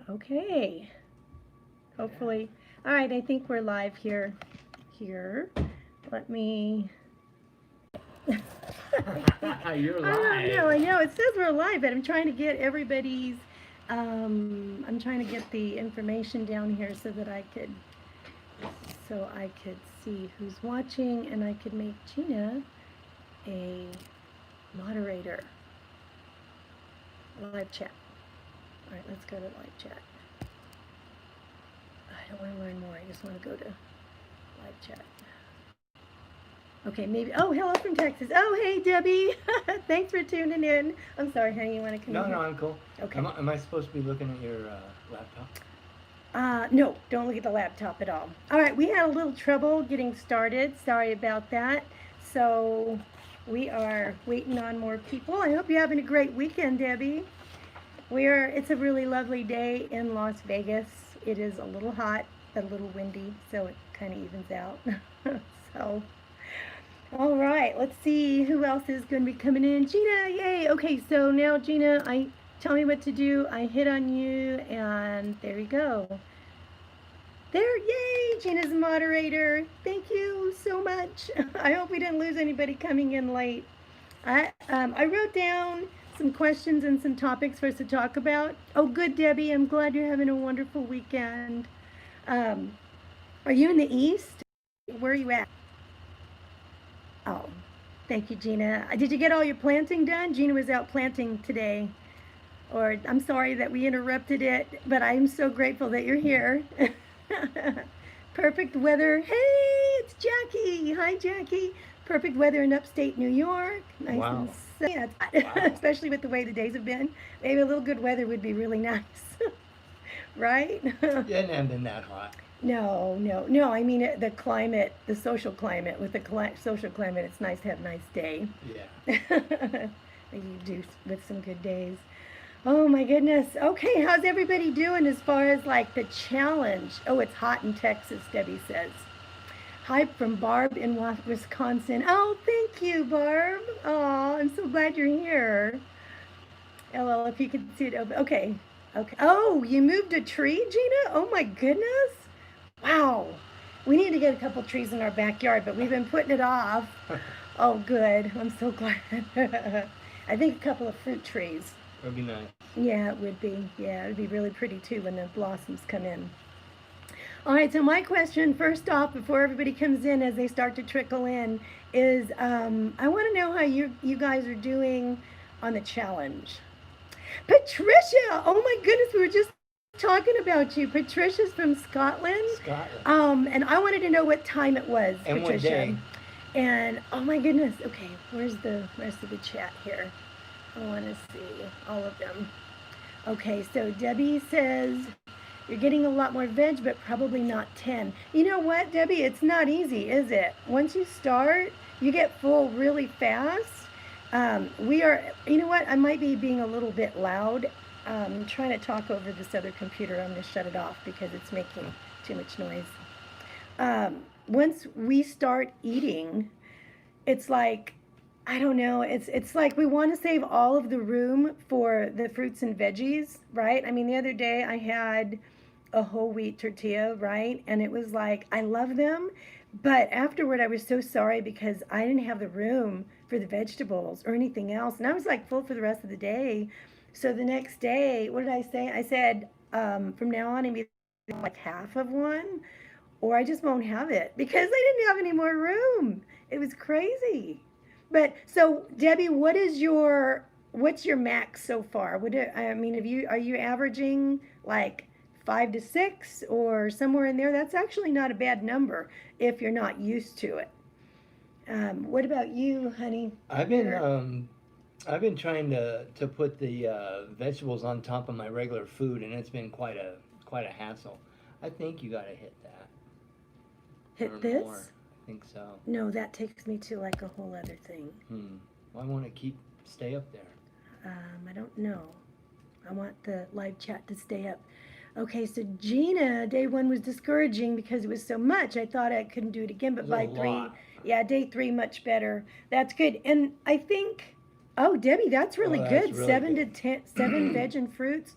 Okay. Hopefully. All right, I think we're live here. Here. Let me. You're I don't know. live. I know it says we're live, but I'm trying to get everybody's. I'm trying to get the information down here so I could see who's watching, and I could make Gina a moderator. Live chat. All right, let's go to live chat. I don't want to learn more. I just want to go to live chat. Okay, maybe. Oh, hello from Texas. Oh, hey, Debbie. Thanks for tuning in. I'm sorry, honey. You want to come in? No, here? I'm cool. Okay. Am I supposed to be looking at your laptop? No, don't look at the laptop at all. All right, we had a little trouble getting started. Sorry about that. So we are waiting on more people. I hope you're having a great weekend, Debbie. It's a really lovely day in Las Vegas. It is a little hot, a little windy, so it kind of evens out. So, all right, let's see who else is going to be coming in. Gina, yay. Okay, so now Gina, tell me what to do. I hit on you, and there you go. There, yay! Gina's a moderator. Thank you so much. I hope we didn't lose anybody coming in late. I wrote down some questions and some topics for us to talk about. Oh, good, Debbie. I'm glad you're having a wonderful weekend. Um, are you in the East? Where are you at? Oh, thank you, Gina. Did you get all your planting done? Gina was out planting today. Or I'm sorry that we interrupted it, but I'm so grateful that you're here. Perfect weather. Hey, it's Jackie. Hi, Jackie. Perfect weather in upstate New York. Nice Wow. and sunny. Yeah, Wow. especially with the way the days have been. Maybe a little good weather would be really nice. Right? It hasn't been that hot. No, no, no. I mean, the climate, the social climate, with the social climate, it's nice to have a nice day. Yeah. You do with some good days. Oh my goodness. Okay, how's everybody doing as far as like the challenge? Oh, it's hot in Texas, Debbie says. Hi from Barb in Wisconsin. Oh, thank you, Barb. Oh, I'm so glad you're here. LL, if you can see it open. Okay. Okay. Oh, you moved a tree, Gina? Oh my goodness. Wow. We need to get a couple trees in our backyard, but we've been putting it off. Oh, good. I'm so glad. I think a couple of fruit trees. That'd be nice. Yeah, it would be. Yeah, it would be really pretty too when the blossoms come in. All right, so my question, first off, before everybody comes in as they start to trickle in, is I want to know how you guys are doing on the challenge. Patricia! Oh my goodness, we were just talking about you. Patricia's from Scotland. Scotland. And I wanted to know what time it was, And what Patricia. day? And oh my goodness, okay, where's the rest of the chat here? I want to see all of them. Okay, so Debbie says you're getting a lot more veg, but probably not 10. You know what, Debbie? It's not easy, is it? Once you start, you get full really fast. You know what? I might be being a little bit loud. I'm trying to talk over this other computer. I'm going to shut it off because it's making too much noise. Once we start eating, it's like, I don't know. It's like we want to save all of the room for the fruits and veggies, right? I mean, the other day I had a whole wheat tortilla, right? And it was like I love them, but afterward I was so sorry because I didn't have the room for the vegetables or anything else, and I was like full for the rest of the day. So the next day, what did I say? I said from now on I'm either like half of one, or I just won't have it because I didn't have any more room. It was crazy. But so Debbie, what's your max so far? I mean, are you averaging like 5 to 6 or somewhere in there? That's actually not a bad number if you're not used to it. What about you, honey? I've been I've been trying to put the vegetables on top of my regular food, and it's been quite a hassle. I think you got to hit that Hit or this? more. I think so. No, that takes me to like a whole other thing. Well, I want to stay up there. I don't know. I want the live chat to stay up. Okay, so Gina, day one was discouraging because it was so much. I thought I couldn't do it again, but by three, yeah, day three, much better. That's good. And I think, oh, Debbie, that's really That's good. really 7 good. to 10, 7 veg and fruits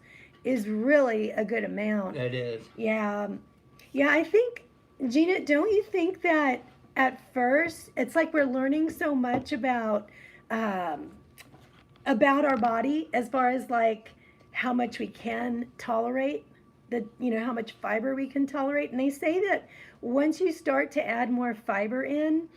is really a good amount. It is. Yeah. Yeah, I think, Gina, don't you think that at first it's like we're learning so much um, about our body as far as like how much we can tolerate, the how much fiber we can tolerate, and they say that once you start to add more fiber in,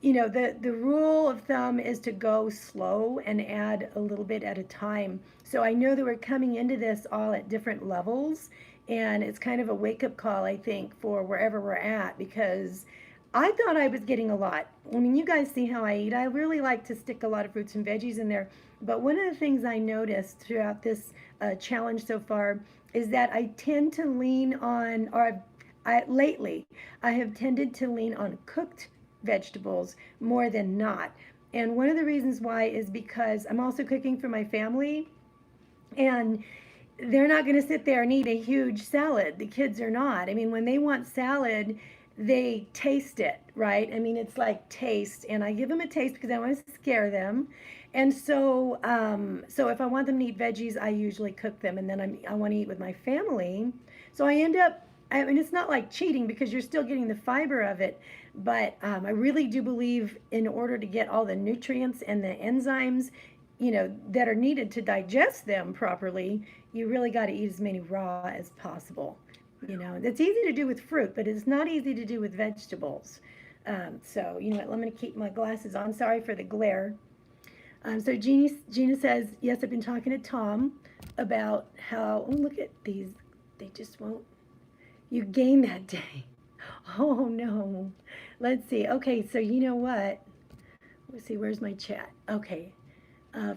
the rule of thumb is to go slow and add a little bit at a time. So I know that we're coming into this all at different levels, and it's kind of a wake up call, I think, for wherever we're at, because I thought I was getting a lot. I mean, you guys see how I eat. I really like to stick a lot of fruits and veggies in there. But one of the things I noticed throughout this challenge so far is that I tend to lean on, or lately, I have tended to lean on cooked vegetables more than not. And one of the reasons why is because I'm also cooking for my family, and they're not going to sit there and eat a huge salad. The kids are not. I mean, when they want salad, they taste it, right? I mean, it's like taste, and I give them a taste because I want to scare them. And so if I want them to eat veggies, I usually cook them, and then I want to eat with my family. So I end up. I mean, it's not like cheating because you're still getting the fiber of it, but I really do believe in order to get all the nutrients and the enzymes, that are needed to digest them properly, you really got to eat as many raw as possible. It's easy to do with fruit, but it's not easy to do with vegetables. So, you know what, I'm going to keep my glasses on. Sorry for the glare. So Gina says, yes, I've been talking to Tom about how, oh, look at these. They just won't. You gained that day. Oh, no. Let's see. Okay, so you know what? Let's see, where's my chat? Okay.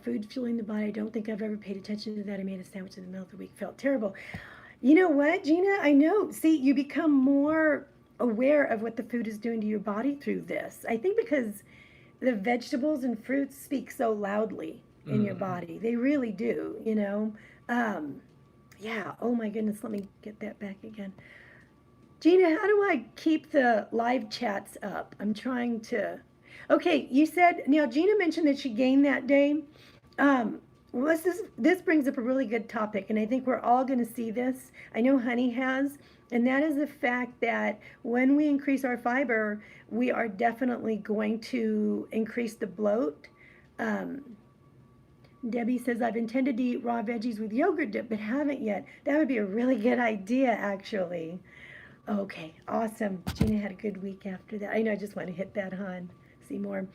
Food fueling the body. I don't think I've ever paid attention to that. I made a sandwich in the middle of the week. Felt terrible. You know what, Gina? I know. See, you become more aware of what the food is doing to your body through this. I think because the vegetables and fruits speak so loudly in your body. They really do, Yeah, oh my goodness, let me get that back again. Gina, how do I keep the live chats up? I'm trying to. Okay, you said, now Gina mentioned that she gained that day. Well, this brings up a really good topic, and I think we're all going to see this. I know Honey has, and that is the fact that when we increase our fiber, we are definitely going to increase the bloat. Debbie says, I've intended to eat raw veggies with yogurt dip, but haven't yet. That would be a really good idea, actually. Okay, awesome. Gina had a good week after that. I know, I just want to hit that on. See more.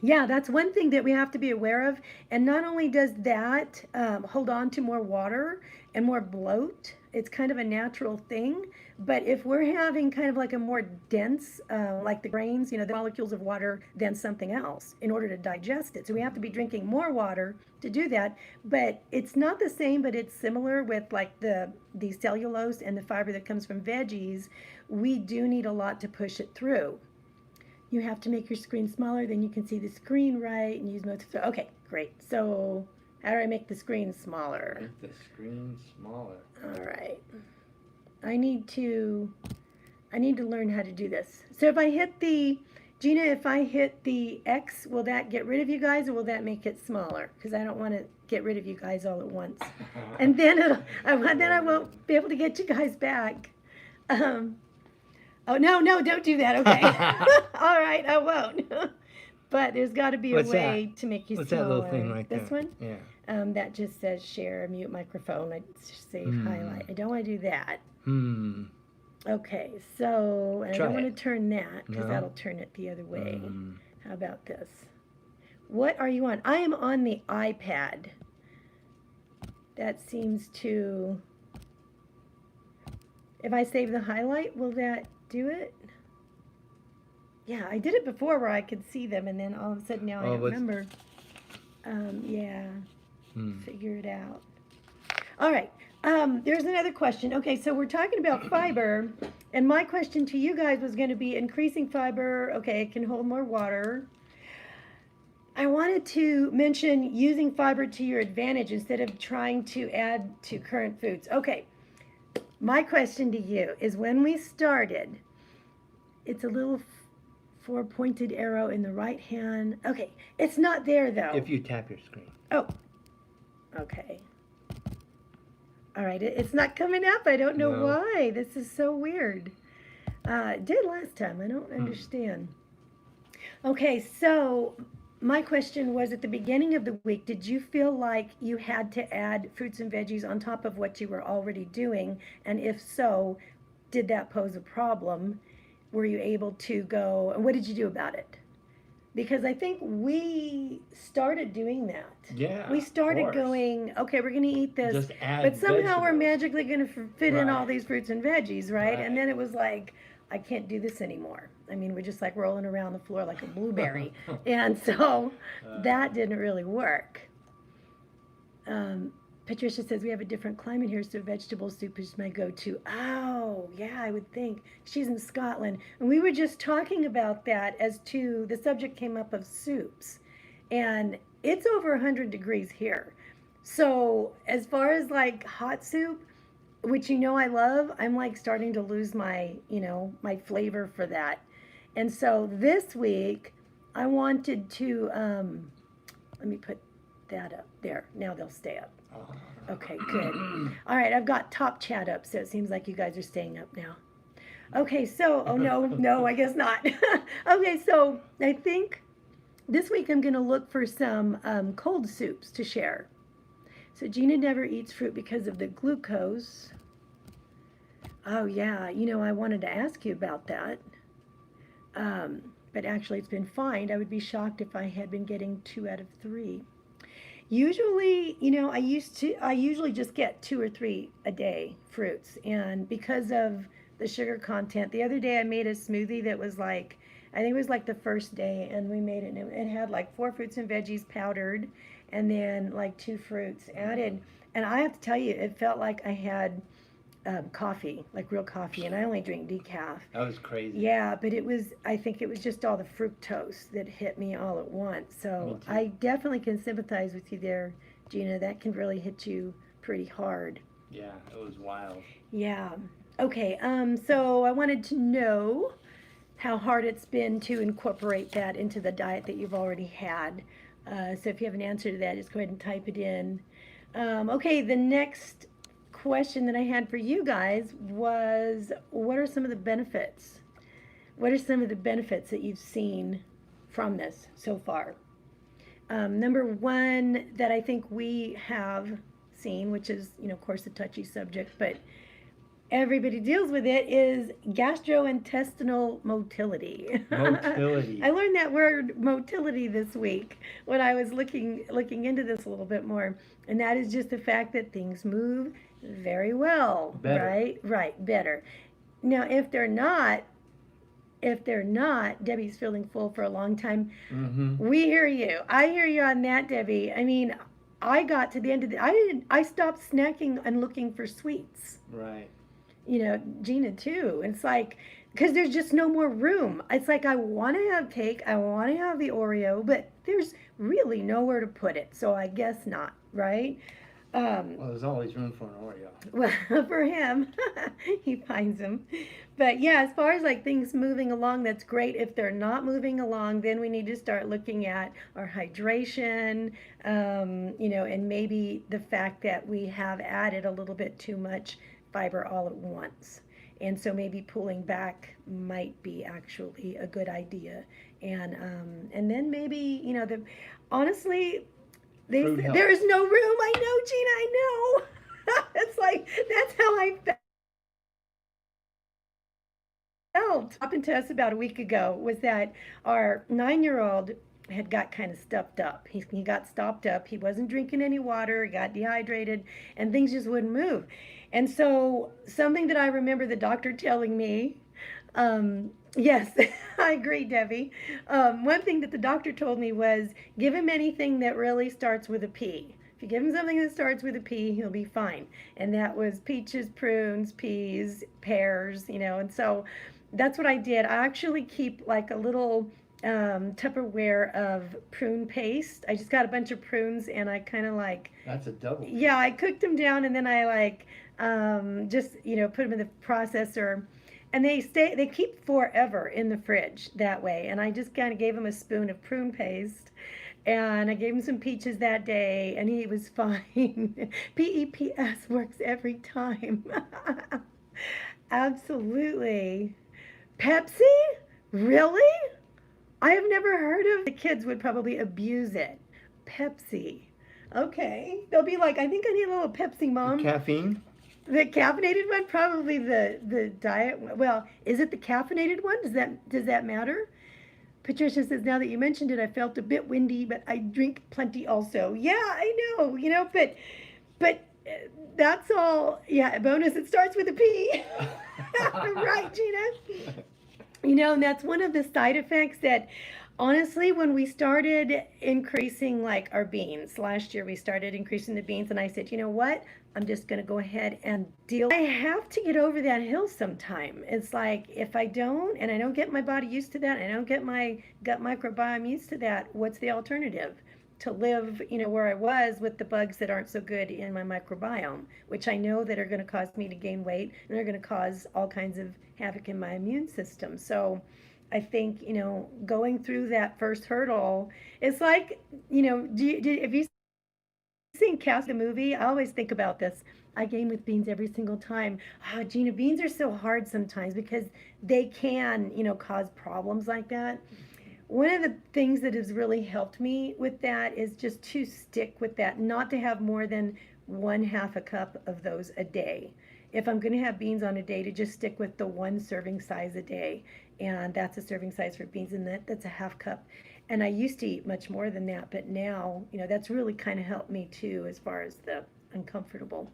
Yeah, that's one thing that we have to be aware of. And not only does that hold on to more water and more bloat, it's kind of a natural thing. But if we're having kind of like a more dense, like the grains, the molecules of water than something else in order to digest it. So we have to be drinking more water to do that. But it's not the same, but it's similar with like the cellulose and the fiber that comes from veggies. We do need a lot to push it through. You have to make your screen smaller, then you can see the screen right and use most. Okay, great. So how do I make the screen smaller? Make the screen smaller. All right. I need to learn how to do this. So if I hit Gina, if I hit the X, will that get rid of you guys, or will that make it smaller? Because I don't want to get rid of you guys all at once. And then I won't be able to get you guys back. Oh, no, don't do that. Okay. All right, I won't. But there's got to be a way to make you smaller. What's that little thing right there? This one? Yeah. That just says share, mute microphone. I save, highlight. I don't want to do that. Okay, so I don't want to turn that because that'll turn it the other way. How about this? What are you on? I am on the iPad. That seems to... If I save the highlight, will that do it? Yeah, I did it before where I could see them, and then all of a sudden now I don't remember. Yeah, figure it out. All right, there's another question. Okay, so we're talking about fiber, and my question to you guys was going to be increasing fiber. Okay, it can hold more water. I wanted to mention using fiber to your advantage instead of trying to add to current foods. Okay. My question to you is, when we started, it's a little four-pointed arrow in the right hand. Okay, it's not there though. If you tap your screen. Oh, okay. All right, it's not coming up. I don't know No. why. This is so weird. It did last time. I don't Hmm. understand. Okay, so my question was at the beginning of the week, did you feel like you had to add fruits and veggies on top of what you were already doing? And if so, did that pose a problem? Were you able to go, and what did you do about it? Because I think we started doing that. Yeah, We of started course. going, okay, we're going to eat this, Just add but somehow we're vegetables. magically going to fit in all Right. these fruits and veggies, right? And Right. then it was like, I can't do this anymore. I mean, we're just like rolling around the floor like a blueberry. And so that didn't really work. Um, Patricia says we have a different climate here, so vegetable soup is my go-to. Oh, yeah, I would think. She's in Scotland. And we were just talking about that as to the subject came up of soups. And it's over 100 degrees here. So, as far as like hot soup, which you know I love, I'm like starting to lose my, my flavor for that. And so this week, I wanted to, let me put that up there. Now they'll stay up. Okay, good. All right, I've got top chat up, so it seems like you guys are staying up now. Okay, so, oh no, I guess not. Okay, so I think this week I'm going to look for some cold soups to share. So Gina never eats fruit because of the glucose. Oh yeah, I wanted to ask you about that. But actually it's been fine. I would be shocked if I had been getting 2 out of 3. Usually, I usually just get 2 or 3 a day fruits. And because of the sugar content, the other day I made a smoothie that was like, I think it was like the first day, and we made it, and it had like 4 fruits and veggies powdered, and then like 2 fruits added. And I have to tell you, it felt like I had coffee, like real coffee, and I only drink decaf. That was crazy. Yeah, but I think it was just all the fructose that hit me all at once. So I definitely can sympathize with you there, Gina. That can really hit you pretty hard. Yeah, it was wild. Yeah. Okay, so I wanted to know how hard it's been to incorporate that into the diet that you've already had. So if you have an answer to that, just go ahead and type it in. Okay, the next question that I had for you guys was, what are some of the benefits? What are some of the benefits that you've seen from this so far? Number one that I think we have seen, which is, of course, a touchy subject, but everybody deals with it, is gastrointestinal motility. Motility. I learned that word motility this week when I was looking into this a little bit more, and that is just the fact that things move very well. Better. Right, better. Now, if they're not, Debbie's feeling full for a long time. Mm-hmm. We hear you. I hear you on that, Debbie. I mean, I got to the end of I stopped snacking and looking for sweets. Right. Gina too. It's like, because there's just no more room. It's like, I want to have cake, I want to have the Oreo, but there's really nowhere to put it. So I guess not, right? Well, there's always room for an Oreo. Well, for him, he finds them. But yeah, as far as like things moving along, that's great. If they're not moving along, then we need to start looking at our hydration, and maybe the fact that we have added a little bit too much fiber all at once. And so maybe pulling back might be actually a good idea. And then maybe, honestly, there is no room. I know, Gina, I know. It's like, that's how I felt. Happened to us about a week ago was that our 9-year-old had got kind of stuffed up. He got stopped up. He wasn't drinking any water. He got dehydrated, and things just wouldn't move. And so something that I remember the doctor telling me, yes, I agree, Debbie. One thing that the doctor told me was, give him anything that really starts with a P. If you give him something that starts with a P, he'll be fine. And that was peaches, prunes, peas, pears, and so that's what I did. I actually keep like a little Tupperware of prune paste. I just got a bunch of prunes, and I kind of like... That's a double. Yeah, I cooked them down, and then I like just put them in the processor, and they keep forever in the fridge that way. And I just kind of gave them a spoon of prune paste, And I gave him some peaches that day, and he was fine. PEPS works every time. Absolutely. Pepsi? Really? I have never heard of. The kids would probably abuse it. Pepsi. Okay. They'll be like, I think I need a little Pepsi, Mom. Caffeine? The caffeinated one, probably the diet one. Well, is it the caffeinated one? Does that matter? Patricia says, now that you mentioned it, I felt a bit windy, but I drink plenty also. Yeah, I know, but that's all. Yeah, bonus. It starts with a P. Right, Gina? And that's one of the side effects that, honestly, when we started increasing like our beans last year, we started increasing the beans, and I said, you know what? I'm just going to go ahead and deal. I have to get over that hill sometime. It's like if I don't, and I don't get my body used to that, I don't get my gut microbiome used to that, what's the alternative? To live, where I was with the bugs that aren't so good in my microbiome, which I know that are going to cause me to gain weight and are going to cause all kinds of havoc in my immune system. So I think, going through that first hurdle, it's like, if you seen Cast the movie, I always think about this. I gain with beans every single time. Oh, Gina, beans are so hard sometimes because they can, cause problems like that. One of the things that has really helped me with that is just to stick with that, not to have more than 1/2 a cup of those a day. If I'm going to have beans on a day, to just stick with the 1 serving size a day. And that's a serving size for beans, and that's a 1/2 cup. And I used to eat much more than that, but now, that's really kind of helped me too, as far as the uncomfortable.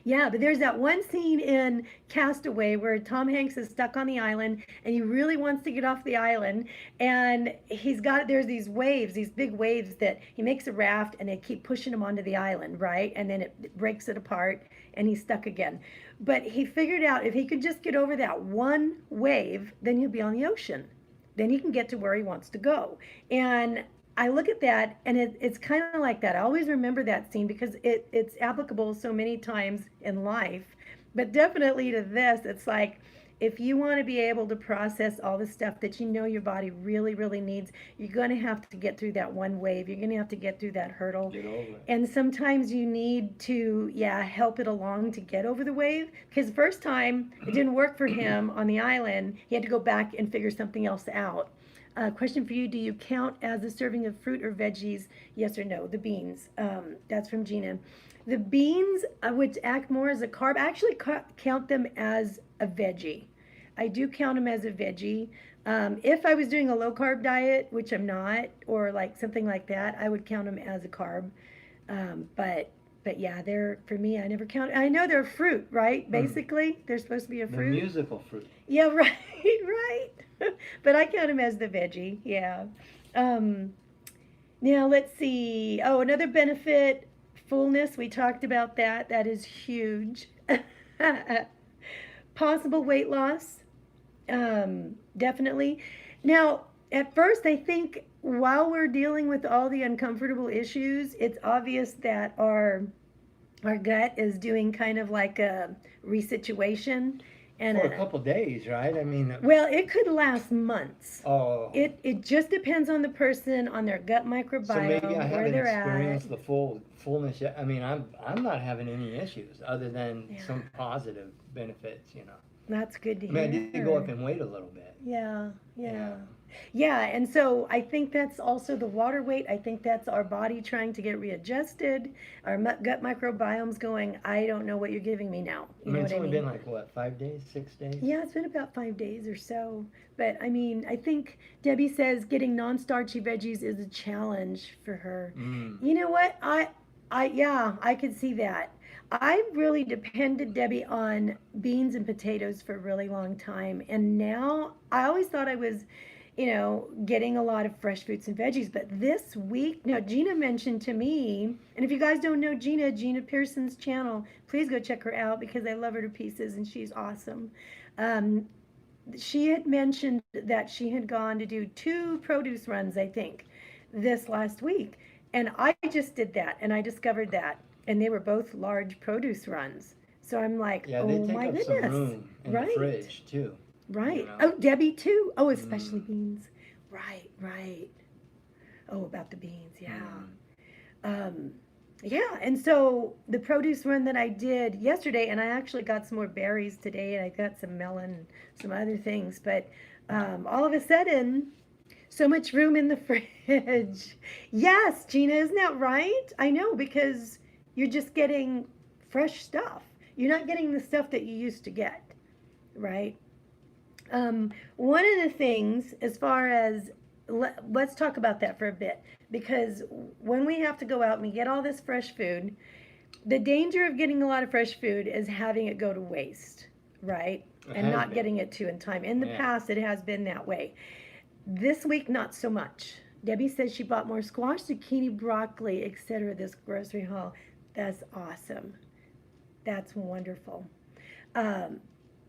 Yeah, but there's that one scene in Castaway where Tom Hanks is stuck on the island and he really wants to get off the island. And there's these waves, these big waves that he makes a raft and they keep pushing him onto the island, right? And then it breaks it apart and he's stuck again. But he figured out if he could just get over that one wave, then he'll be on the ocean. Then he can get to where he wants to go. And I look at that and it's kind of like that. I always remember that scene because it's applicable so many times in life. But definitely to this, it's like if you want to be able to process all the stuff that your body really, really needs, you're going to have to get through that one wave. You're going to have to get through that hurdle. Get over it. And sometimes you need to, help it along to get over the wave. Because the first time it didn't work for him on the island, he had to go back and figure something else out. Question for you, do you count as a serving of fruit or veggies? Yes or no? The beans. That's from Gina. The beans, which act more as a carb, I actually count them as a veggie. I do count them as a veggie. If I was doing a low carb diet, which I'm not, or like something like that, I would count them as a carb. But yeah, for me, I never count. I know they're fruit, right? Basically, they're supposed to be a fruit. The musical fruit. Yeah, right, right. But I count them as the veggie, yeah. Now let's see. Oh, another benefit, fullness. We talked about that. That is huge. Possible weight loss, definitely. Now, at first, I think while we're dealing with all the uncomfortable issues, it's obvious that our gut is doing kind of like a resituation. And For a couple days, right? I mean, well, it could last months. oh, It just depends on the person, on their gut so microbiome, maybe I where haven't they're experienced at. the fullness yet. I mean, I'm not having any issues other than Yeah. some positive benefits, That's good to I mean, I hear. did go up in weight a little bit. Yeah, yeah. Yeah. Yeah, and so I think that's also the water weight. I think that's our body trying to get readjusted. Our gut microbiome's going, I don't know what you're giving me now. I mean, it's only been like, what, 5 days, 6 days? Yeah, it's been about 5 days or so. But I mean, I think Debbie says getting non-starchy veggies is a challenge for her. Mm. You know what? I could see that. I really depended, Debbie, on beans and potatoes for a really long time. And now I always thought I was, getting a lot of fresh fruits and veggies. But this week, now Gina mentioned to me, and if you guys don't know Gina Pearson's channel, please go check her out because I love her to pieces and she's awesome. She had mentioned that she had gone to do 2 produce runs, I think, this last week. And I just did that and I discovered that. And they were both large produce runs. So I'm like, Yeah, oh they take my up goodness. some room in Right. the fridge, too. Right. You know? Oh, Debbie too. Oh, especially beans. Right. Oh, about the beans, yeah. Mm. Yeah, and so the produce run that I did yesterday, and I actually got some more berries today, and I got some melon and some other things, but all of a sudden, so much room in the fridge. Yes, Gina, isn't that right? I know, because you're just getting fresh stuff. You're not getting the stuff that you used to get, right? One of the things, as far as let's talk about that for a bit, because when we have to go out and we get all this fresh food, the danger of getting a lot of fresh food is having it go to waste, right? It And has not been. getting it to in time. In the Yeah. past, it has been that way. This week, not so much. Debbie says she bought more squash, zucchini, broccoli, etc. this grocery haul. That's awesome. That's wonderful. Um,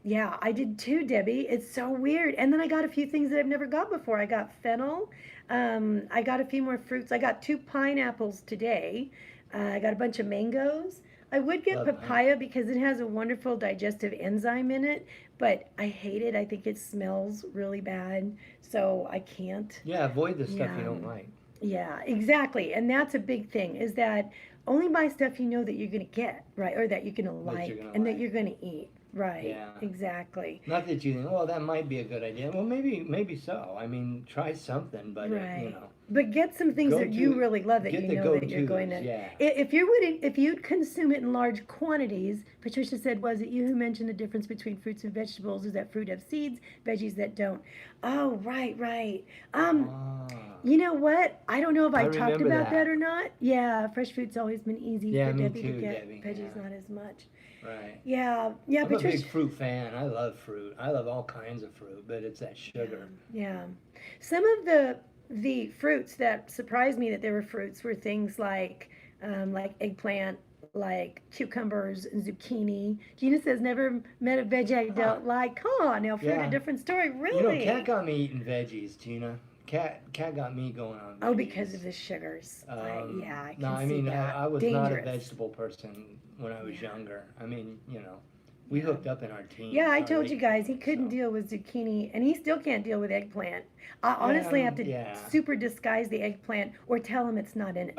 yeah, I did too, Debbie. It's so weird. And then I got a few things that I've never got before. I got fennel. I got a few more fruits. I got 2 pineapples today. I got a bunch of mangoes. I would get Love pineapple. papaya because it has a wonderful digestive enzyme in it, but I hate it. I think it smells really bad, so I can't. Yeah, avoid the stuff you Yeah, don't like. yeah, exactly. And that's a big thing is that only buy stuff you know that you're going to get, right? Or that you're going to That you're like gonna and that like. you're going to eat. Right. Yeah. Exactly. Not that you think, oh, that might be a good idea. Well, maybe so. I mean, try something, but Right. know, But get some things go that you to really love that get you the know that you're go-tos. going to. Yeah. If you would, if you'd consume it in large quantities, Patricia said, was it you who mentioned the difference between fruits and vegetables? Is that fruit have seeds, veggies that don't? Oh, right, right. Um, Ah, you know what? I don't know if I I talked remember about that that. or not. Yeah, fresh fruit's always been easy Yeah, for me Debbie to too, get. Debbie. Veggies Yeah. not as much. Right. Yeah, yeah, I'm a Patricia. big fruit fan. I love fruit. I love all kinds of fruit, but it's that Yeah, sugar. yeah. Some of the fruits that surprised me that there were fruits were things like eggplant, like cucumbers, and zucchini. Gina says never met a veggie I Huh. don't like. Come on, now fruit a Yeah. different story, Cat really? got me eating veggies, Gina. Cat got me going on Oh, because of veggies. the sugars. Yeah, I No, can I see mean, that. I was not a Dangerous. vegetable person when I was Yeah, younger. I mean, we yeah. hooked up in our Yeah, teens, I our told you late guys he teens, couldn't so. deal with zucchini, and he still can't deal with eggplant. I Yeah, honestly have to yeah. super disguise the eggplant or tell him it's not in it.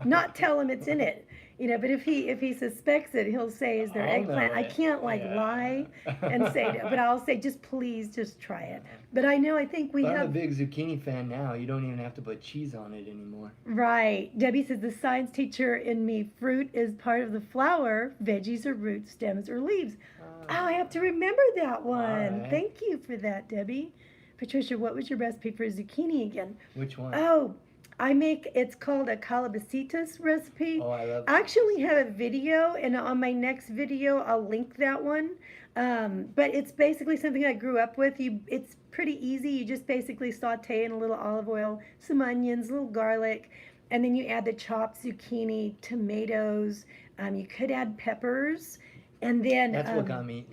Not tell him it's in it. But if he suspects it, he'll say, "Is there I'll know eggplant?" I it. can't like lie and say, but I'll say, "Just please, just try it." But I know I think we But I'm a have. big zucchini fan now. You don't even have to put cheese on it anymore. Right. Debbie says the science teacher in me, fruit is part of the flower, veggies are roots, stems, or leaves. Oh, I have to remember that All one. right. Thank you for that, Debbie. Patricia, what was your recipe for zucchini again? Which one? Oh, it's called a calabacitas recipe. Oh, I love I those. actually have a video, and on my next video, I'll link that one. But it's basically something I grew up with. It's pretty easy. You just basically saute in a little olive oil, some onions, a little garlic, and then you add the chopped zucchini, tomatoes. You could add peppers, and then That's what got me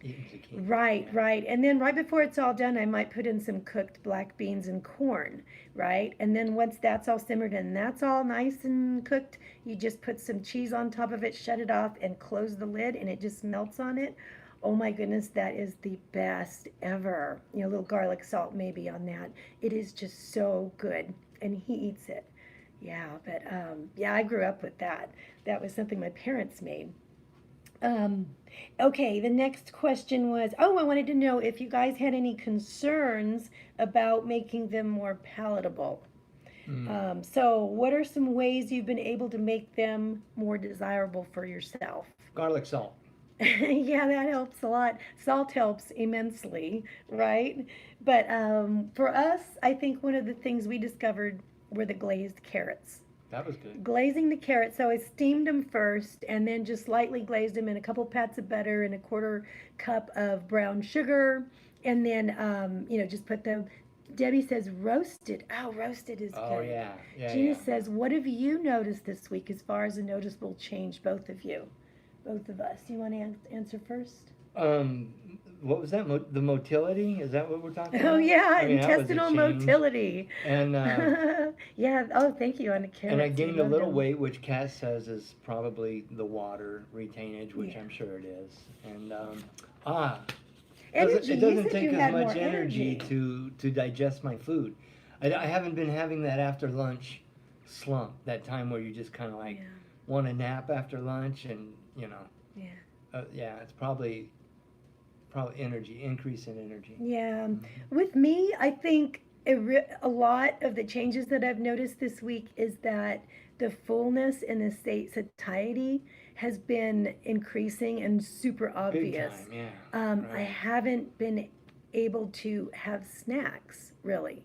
eating zucchini. right, Yeah. right. And then right before it's all done, I might put in some cooked black beans and corn, right? And then once that's all simmered and that's all nice and cooked, you just put some cheese on top of it, shut it off, and close the lid, and it just melts on it. Oh my goodness, that is the best ever. A little garlic salt maybe on that. It is just so good, and he eats it. Yeah, but yeah, I grew up with that. That was something my parents made. Um, okay, the next question was, oh, I wanted to know if you guys had any concerns about making them more palatable. Mm. So, what are some ways you've been able to make them more desirable for yourself? Garlic salt. Yeah, that helps a lot. Salt helps immensely, right? But for us, I think one of the things we discovered were the glazed carrots. That was good. Glazing the carrots, so I steamed them first and then just lightly glazed them in a couple pats of butter and a quarter cup of brown sugar, and then just put them. Debbie says roasted. Oh, roasted is Oh good. yeah, yeah, Gina yeah. says, what have you noticed this week as far as a noticeable change, both of you, both of us? You want to answer first? Um, what was that? The motility? Is that what we're talking Oh about? yeah, I mean, that was a intestinal change. motility. And Yeah. Oh, thank you on the and I carrots. We gained a love little them. weight, which Cass says is probably the water retainage, which Yeah. I'm sure it is. And ah, Energy. it You doesn't said take you as had much more energy energy. to digest my food. I haven't been having that after lunch slump, that time where you just kind of like Yeah. want to nap after lunch, and Yeah. yeah, it's probably energy, increase in energy. Yeah. Mhm. With me, I think a lot of the changes that I've noticed this week is that the fullness in the state satiety has been increasing and super Big obvious. time, yeah, I right. haven't been able to have snacks really.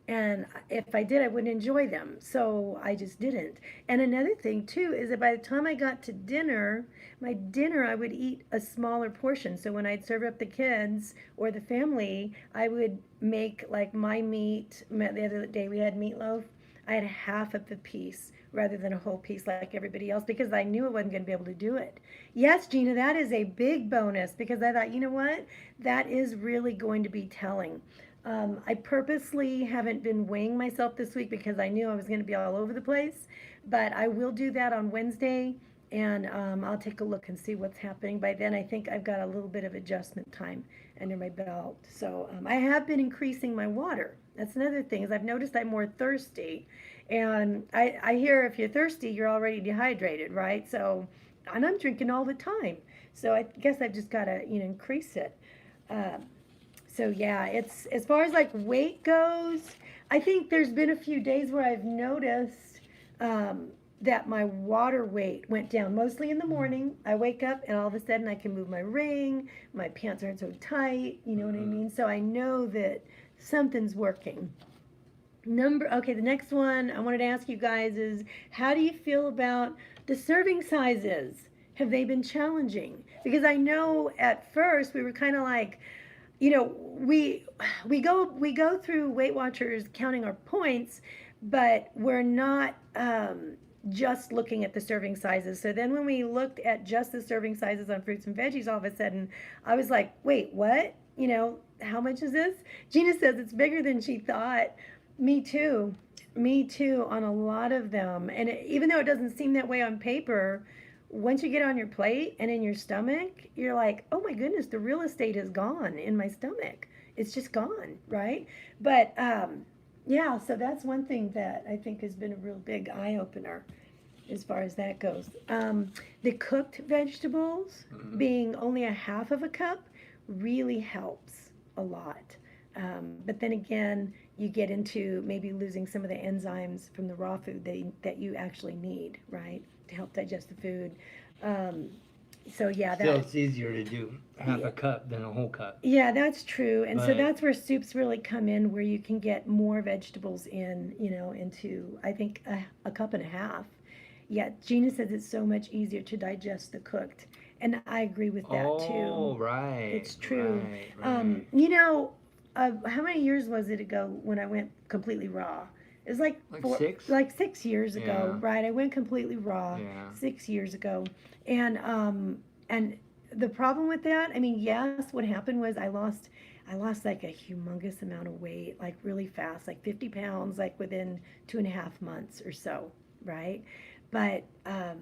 And if I did, I wouldn't enjoy them. So I just didn't. And another thing, too, is that by the time I got to dinner, my dinner, I would eat a smaller portion. So when I'd serve up the kids or the family, I would make like my meat. The other day we had meatloaf. I had half of the piece rather than a whole piece like everybody else because I knew I wasn't going to be able to do it. Yes, Gina, that is a big bonus because I thought, you know what? That is really going to be telling. I purposely haven't been weighing myself this week because I knew I was going to be all over the place, but I will do that on Wednesday and I'll take a look and see what's happening. By then, I think I've got a little bit of adjustment time under my belt. So I have been increasing my water. That's another thing is I've noticed I'm more thirsty, and I hear if you're thirsty, you're already dehydrated, right? So, and I'm drinking all the time. So I guess I've just got to increase it. Uh, so yeah, it's as far as like weight goes, I think there's been a few days where I've noticed um, that my water weight went down. Mostly in the morning, I wake up and all of a sudden I can move my ring. My pants aren't so tight. You know what I Mhm. mean? So I know that something's working. Okay, the next one I wanted to ask you guys is how do you feel about the serving sizes? Have they been challenging? Because I know at first we were kind of like, you know, we go through Weight Watchers counting our points, but we're not just looking at the serving sizes. So then when we looked at just the serving sizes on fruits and veggies, all of a sudden I was like, wait, what? How much is this? Gina says it's bigger than she thought. Me too. Me too on a lot of them. And even though it doesn't seem that way on paper, once you get on your plate and in your stomach, you're like, oh my goodness, the real estate is gone in my stomach. It's just gone, right? But yeah, so that's one thing that I think has been a real big eye opener as far as that goes. The cooked vegetables Mhm. being only a half of a cup really helps a lot. But then again, you get into maybe losing some of the enzymes from the raw food that you actually need, right, to help digest the food. Um, so yeah, Still, that it's easier to do half yeah, a cup than a whole cup. yeah, that's true. And so But that's where soups really come in, where you can get more vegetables in, into I think a cup and a half. Yeah, Gina says it's so much easier to digest the cooked, and I agree with that too. oh, right, It's true. right, Um, right. you know, how many years was it ago when I went completely raw? It was Like six? like 6 years ago, Yeah, right? I went completely raw yeah. 6 years ago, and the problem with that, I mean, yes, what happened was I lost like a humongous amount of weight, like really fast, like 50 pounds, like within 2.5 months or so, right? But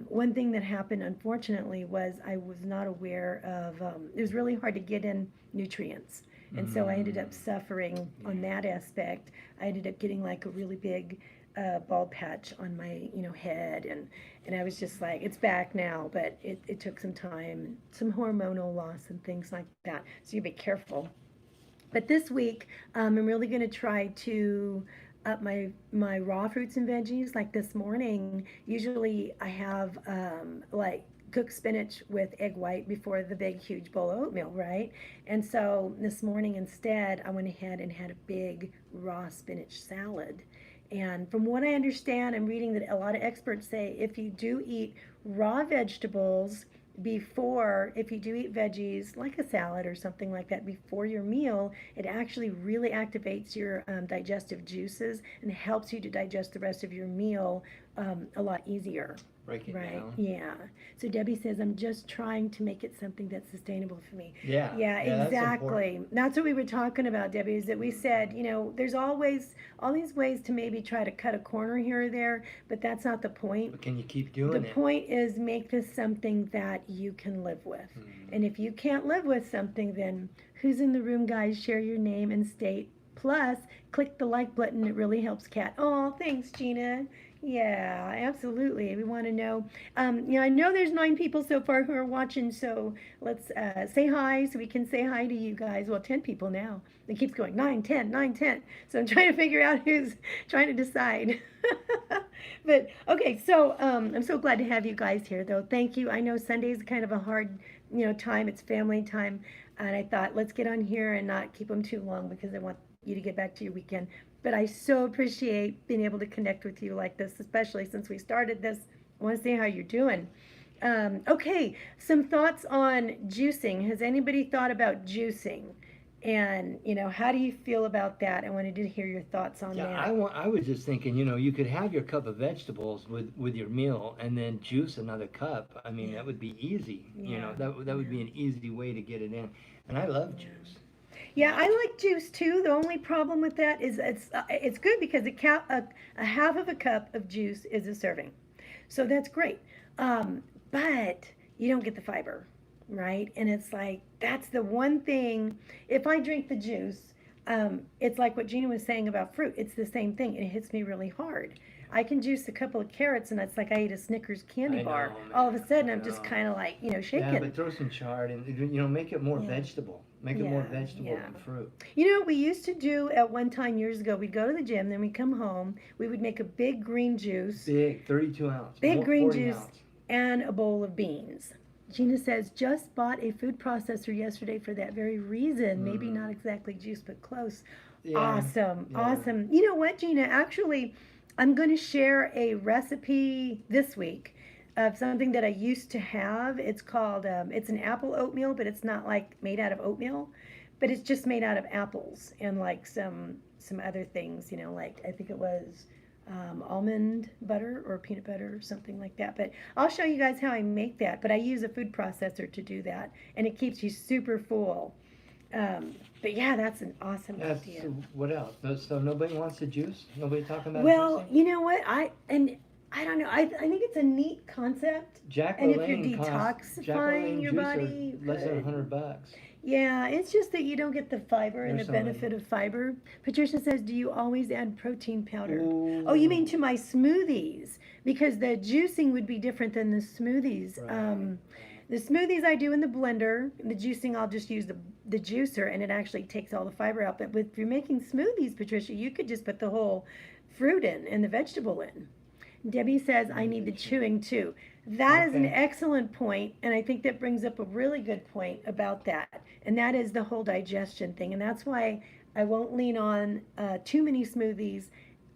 one thing that happened, unfortunately, was I was not aware of. It was really hard to get in nutrients, and so I ended up Mm, suffering on yeah. that aspect. I ended up getting like a really big bald patch on my head, and I was just like, it's back now, but it took some time, some hormonal loss and things like that. So you be careful. But this week, I'm really going to try to up my raw fruits and veggies. Like this morning, usually I have like cooked spinach with egg white before the big huge bowl of oatmeal, right? And so this morning instead, I went ahead and had a big raw spinach salad. And from what I understand, I'm reading that a lot of experts say if you do eat raw vegetables before, if you do eat veggies like a salad or something like that before your meal, it actually really activates your digestive juices and helps you to digest the rest of your meal a lot easier. Break it Right, down. yeah. So Debbie says, I'm just trying to make it something that's sustainable for me. Yeah, Yeah, yeah, that's important. exactly. That's what we were talking about, Debbie, is that we said, there's always all these ways to maybe try to cut a corner here or there, but that's not the point. But can you keep The doing it? point is make this something that you can live with. Mm. And if you can't live with something, then who's in the room, guys? Share your name and state Plus, click the like button. It really helps Kat. Oh, thanks, Gina. Yeah, absolutely. We want to know. I know there's 9 people so far who are watching, so let's say hi so we can say hi to you guys. Well, 10 people now. It keeps going 9, 10, 9, 10. So I'm trying to figure out who's trying to decide. But okay, so I'm so glad to have you guys here, though. Thank you. I know Sunday's kind of a hard, time. It's family time, and I thought let's get on here and not keep them too long because I want you to get back to your weekend. But I so appreciate being able to connect with you like this, especially since we started this. I want to see how you're doing. Okay, some thoughts on juicing. Has anybody thought about juicing? And how do you feel about that? I wanted to hear your thoughts on Yeah, that. I was just thinking, you could have your cup of vegetables with your meal and then juice another cup. I mean, Yeah. that would be easy. Yeah. That would be an easy way to get it in. And I love juice. Yeah, I like juice too. The only problem with that is it's good because a half of a cup of juice is a serving, so that's great. But you don't get the fiber, right? And it's like that's the one thing. If I drink the juice, it's like what Gina was saying about fruit. It's the same thing. It hits me really hard. I can juice a couple of carrots, and it's like I ate a Snickers candy I bar. know, All of a man. sudden, I I'm just know. kind of like Yeah, shaking. but throw some chard and make it more Yeah. vegetable. Make it more Yeah, vegetable yeah. than fruit. What we used to do at one time years ago, we'd go to the gym, then we'd come home, we would make a big green juice, Big 32 ounce, big green 40 juice, ounce. and a bowl of beans. Gina says, just bought a food processor yesterday for that very reason. Maybe not exactly juice, but close. Yeah, Awesome, yeah. awesome. You know what, Gina? Actually, I'm going to share a recipe this week of something that I used to have. It's called, it's an apple oatmeal, but it's not like made out of oatmeal, but it's just made out of apples and like some other things, like I think it was almond butter or peanut butter or something like that. But I'll show you guys how I make that. But I use a food processor to do that, and it keeps you super full. But yeah, that's an awesome That's, idea. what else? So nobody wants to juice? Nobody talking about Well, juicing? you know what? I don't know. I think it's a neat concept. Jack And if you're LaLanne detoxifying your body, less than good. $100. Yeah, it's just that you don't get the fiber and the There's somebody. benefit of fiber. Patricia says, do you always add protein powder? Ooh. Oh, you mean to my smoothies? Because the juicing would be different than the smoothies. Right. The smoothies I do in the blender. The juicing I'll just use the juicer, and it actually takes all the fiber out. But if you're making smoothies, Patricia, you could just put the whole fruit in and the vegetable in. Debbie says, I need the chewing too. That is an Okay. excellent point, and I think that brings up a really good point about that. And that is the whole digestion thing. And that's why I won't lean on too many smoothies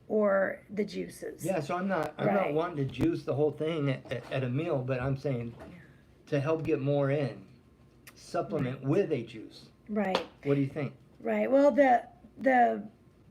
or the juices. Yeah, so I'm not Right. wanting to juice the whole thing at a meal, but I'm saying to help get more in, supplement with a juice. Right, What do you think? right. Well, the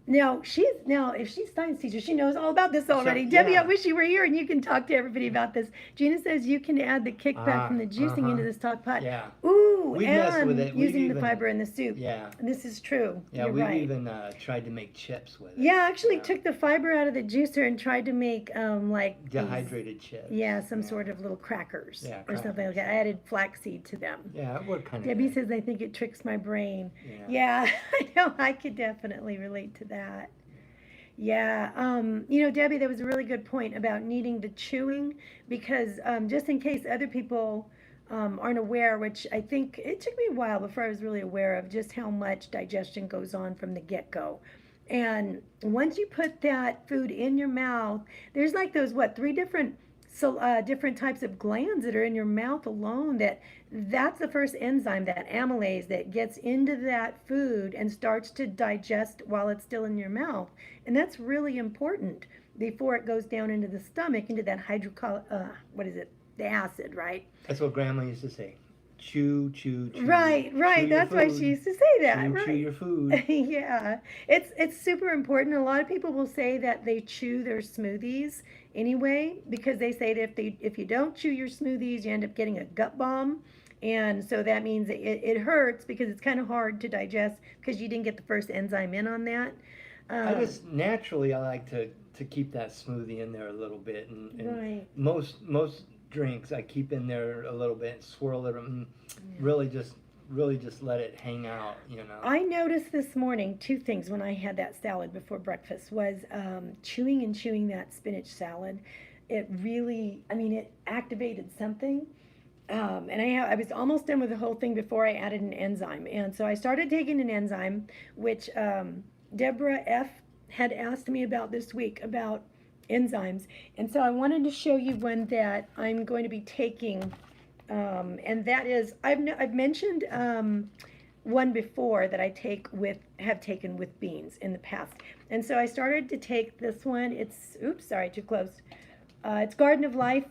now if she's science teacher, she knows all about this already. Debbie, yeah. I wish you were here and you can talk to everybody about this. Gina says you can add the kickback from the juicing into the stock pot. Yeah. Ooh, We've messed and with it. We've using the even- fiber in the soup. Yeah. This is true. Yeah, You're we've right. even tried to make chips with it. Yeah, I actually Yeah. took the fiber out of the juicer and tried to make like these- Dehydrated chips. yeah, some sort of little crackers Yeah, or something like crackers. that. I added flaxseed to them. Yeah, it worked kind of Debbie good. says I think it tricks my brain. Yeah. Yeah, I know. I could definitely relate to that. Yeah, Debbie, that was a really good point about needing the chewing because just in case other people aren't aware, which I think it took me a while before I was really aware of just how much digestion goes on from the get-go. And once you put that food in your mouth, there's like those, 3 different different types of glands that are in your mouth alone that's the first enzyme, that amylase, that gets into that food and starts to digest while it's still in your mouth. And that's really important before it goes down into the stomach, into that the acid, right? That's what Grandma used to say. Chew, chew, chew. Right, Chew right. your That's why food. she used to say that, Chew, right? chew your food. Yeah, it's super important. A lot of people will say that they chew their smoothies anyway because they say that if you don't chew your smoothies, you end up getting a gut bomb, and so that means it hurts because it's kind of hard to digest because you didn't get the first enzyme in on that. I just naturally I like to keep that smoothie in there a little bit, and Right. most drinks I keep in there a little bit, swirl it, and really just really just let it hang out, you know. I noticed this morning two things when I had that salad before breakfast was chewing and chewing that spinach salad. It really, I mean, it activated something. And I was almost done with the whole thing before I added an enzyme. And so I started taking an enzyme, which Deborah F. had asked me about this week about enzymes. And so I wanted to show you one that I'm going to be taking. And that is, I've mentioned one before that have taken with beans in the past. And so I started to take this one. It's, oops, sorry, too close. It's Garden of Life.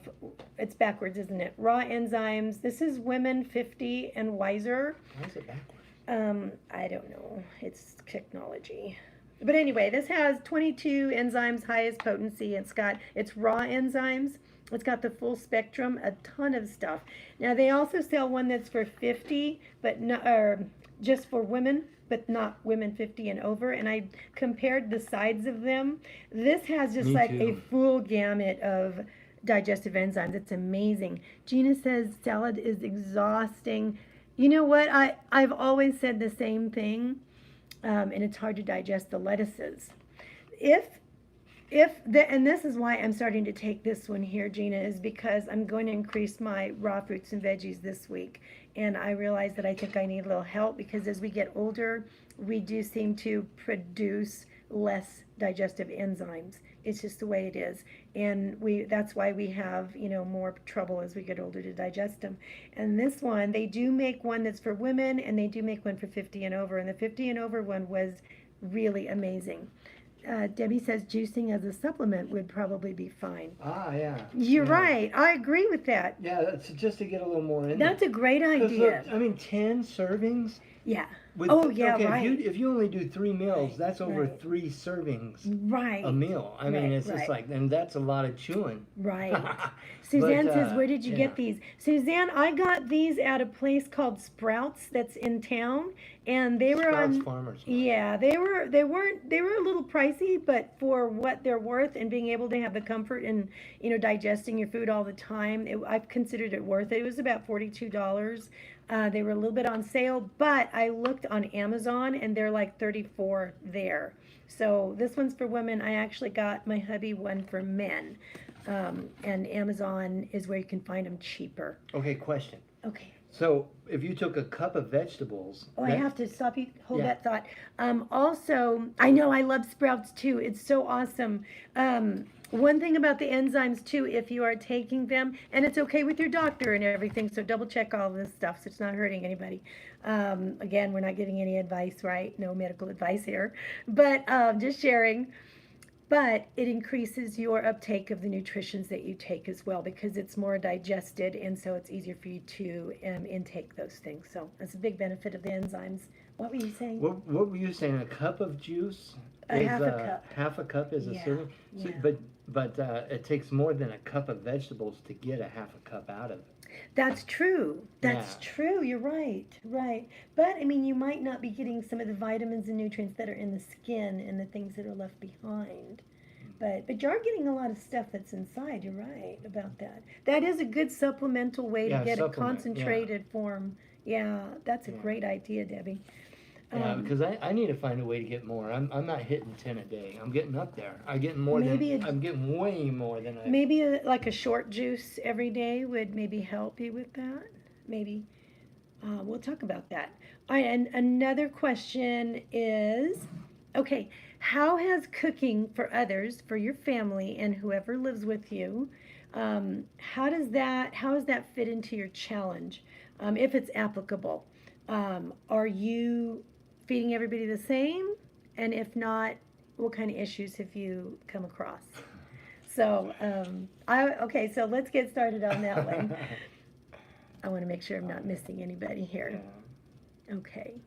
It's backwards, isn't it? Raw enzymes. This is Women 50 and Wiser. Why is it backwards? I don't know. It's technology. But anyway, this has 22 enzymes, highest potency. It's raw enzymes. It's got the full spectrum, a ton of stuff. Now they also sell one that's for 50, but not, or just for women, but not women 50 and over. And I compared the sides of them. This has just Me like too. a full gamut of digestive enzymes. It's amazing. Gina says salad is exhausting. You know what? I've always said the same thing, and it's hard to digest the lettuces. And this is why I'm starting to take this one here, Gina, is because I'm going to increase my raw fruits and veggies this week. And I realize that I think I need a little help because as we get older, we do seem to produce less digestive enzymes. It's just the way it is. And that's why we have, more trouble as we get older to digest them. And this one, they do make one that's for women and they do make one for 50 and over. And the 50 and over one was really amazing. Debbie says juicing as a supplement would probably be fine. Ah, yeah. You're Yeah. right. I agree with that. Yeah, that's just to get a little more in That's there. a great 'Cause idea. look, I mean, 10 servings. Yeah. With, Oh, yeah, okay, right. If you only do 3 meals, Right, that's over right. 3 servings Right. a meal. I mean, Right, it's just right. like, and that's a lot of chewing. Right. Suzanne But, says, where did you yeah. get these? Suzanne, I got these at a place called Sprouts that's in town, and they were Sprouts on. Farmers Market. Yeah, they were a little pricey, but for what they're worth and being able to have the comfort and digesting your food all the time, I've considered it worth it. It was about $42. They were a little bit on sale, but I looked on Amazon and they're like 34 there. So this one's for women. I actually got my hubby one for men. And Amazon is where you can find them cheaper. Okay, question. Okay. So if you took a cup of vegetables. Oh, I have to stop you. Hold Yeah. that thought. Also, I know I love Sprouts too. It's so awesome. One thing about the enzymes too, if you are taking them, and it's okay with your doctor and everything, so double check all this stuff so it's not hurting anybody. Again, we're not giving any advice, right? No medical advice here, but just sharing. But it increases your uptake of the nutritions that you take as well because it's more digested and so it's easier for you to intake those things. So that's a big benefit of the enzymes. What were you saying? What were you saying? A cup of juice? A half a cup. Half a cup is a Yeah, serving? So, yeah. but it takes more than a cup of vegetables to get a half a cup out of it. That's true. That's Yeah. true. You're right. Right. But I mean, you might not be getting some of the vitamins and nutrients that are in the skin and the things that are left behind. But you are getting a lot of stuff that's inside. You're right about that. That is a good supplemental way Yeah, to get a supplement, yeah. concentrated form. Yeah, that's a Yeah. great idea, Debbie. Yeah, because I need to find a way to get more. I'm not hitting 10 a day. I'm getting up there. I'm getting more Maybe than I'm getting way more than I. Maybe like a short juice every day would maybe help you with that. Maybe. We'll talk about that. All right, and another question is, okay, how has cooking for others, for your family and whoever lives with you, how does that fit into your challenge, if it's applicable? Are you feeding everybody the same? And if not, what kind of issues have you come across? So, okay, so let's get started on that one. I want to make sure I'm not missing anybody here. Yeah. Okay.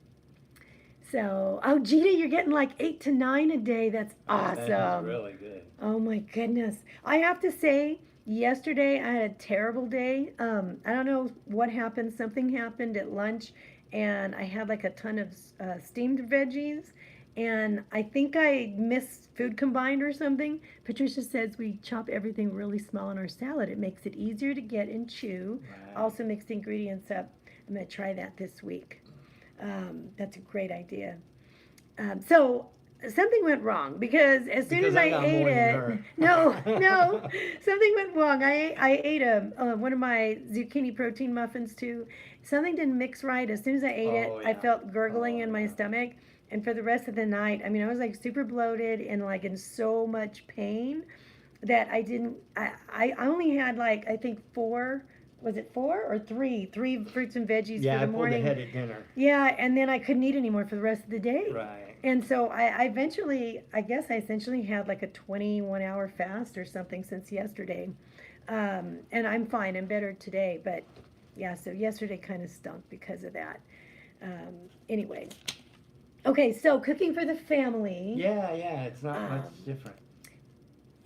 So, oh, Gina, you're getting like 8 to 9 a day. That's awesome. That's really good. Oh my goodness. I have to say, yesterday I had a terrible day. I don't know what happened. Something happened at lunch, and I had like a ton of steamed veggies, and I think I missed food combined or something. Patricia says we chop everything really small in our salad. It makes it easier to get and chew. Right. Also mix the ingredients up. I'm going to try that this week. That's a great idea. So something went wrong because as soon Because as I I got ate more than it, her. no, something went wrong. I ate one of my zucchini protein muffins too. Something didn't mix right. As soon as I ate it, Oh, I yeah. felt gurgling Oh, in my yeah. stomach. And for the rest of the night, I mean, I was like super bloated and like in so much pain that I didn't, I only had like, I think four, was it four or three? Three fruits and veggies for Yeah, I the pulled morning. ahead at dinner. Yeah, and then I couldn't eat anymore for the rest of the day. Right. And so I eventually, I guess I essentially had like a 21-hour fast or something since yesterday. And I'm fine, I'm better today, but yeah, so yesterday kind of stunk because of that. Anyway, okay, so cooking for the family. Yeah, yeah, it's not much Um, different.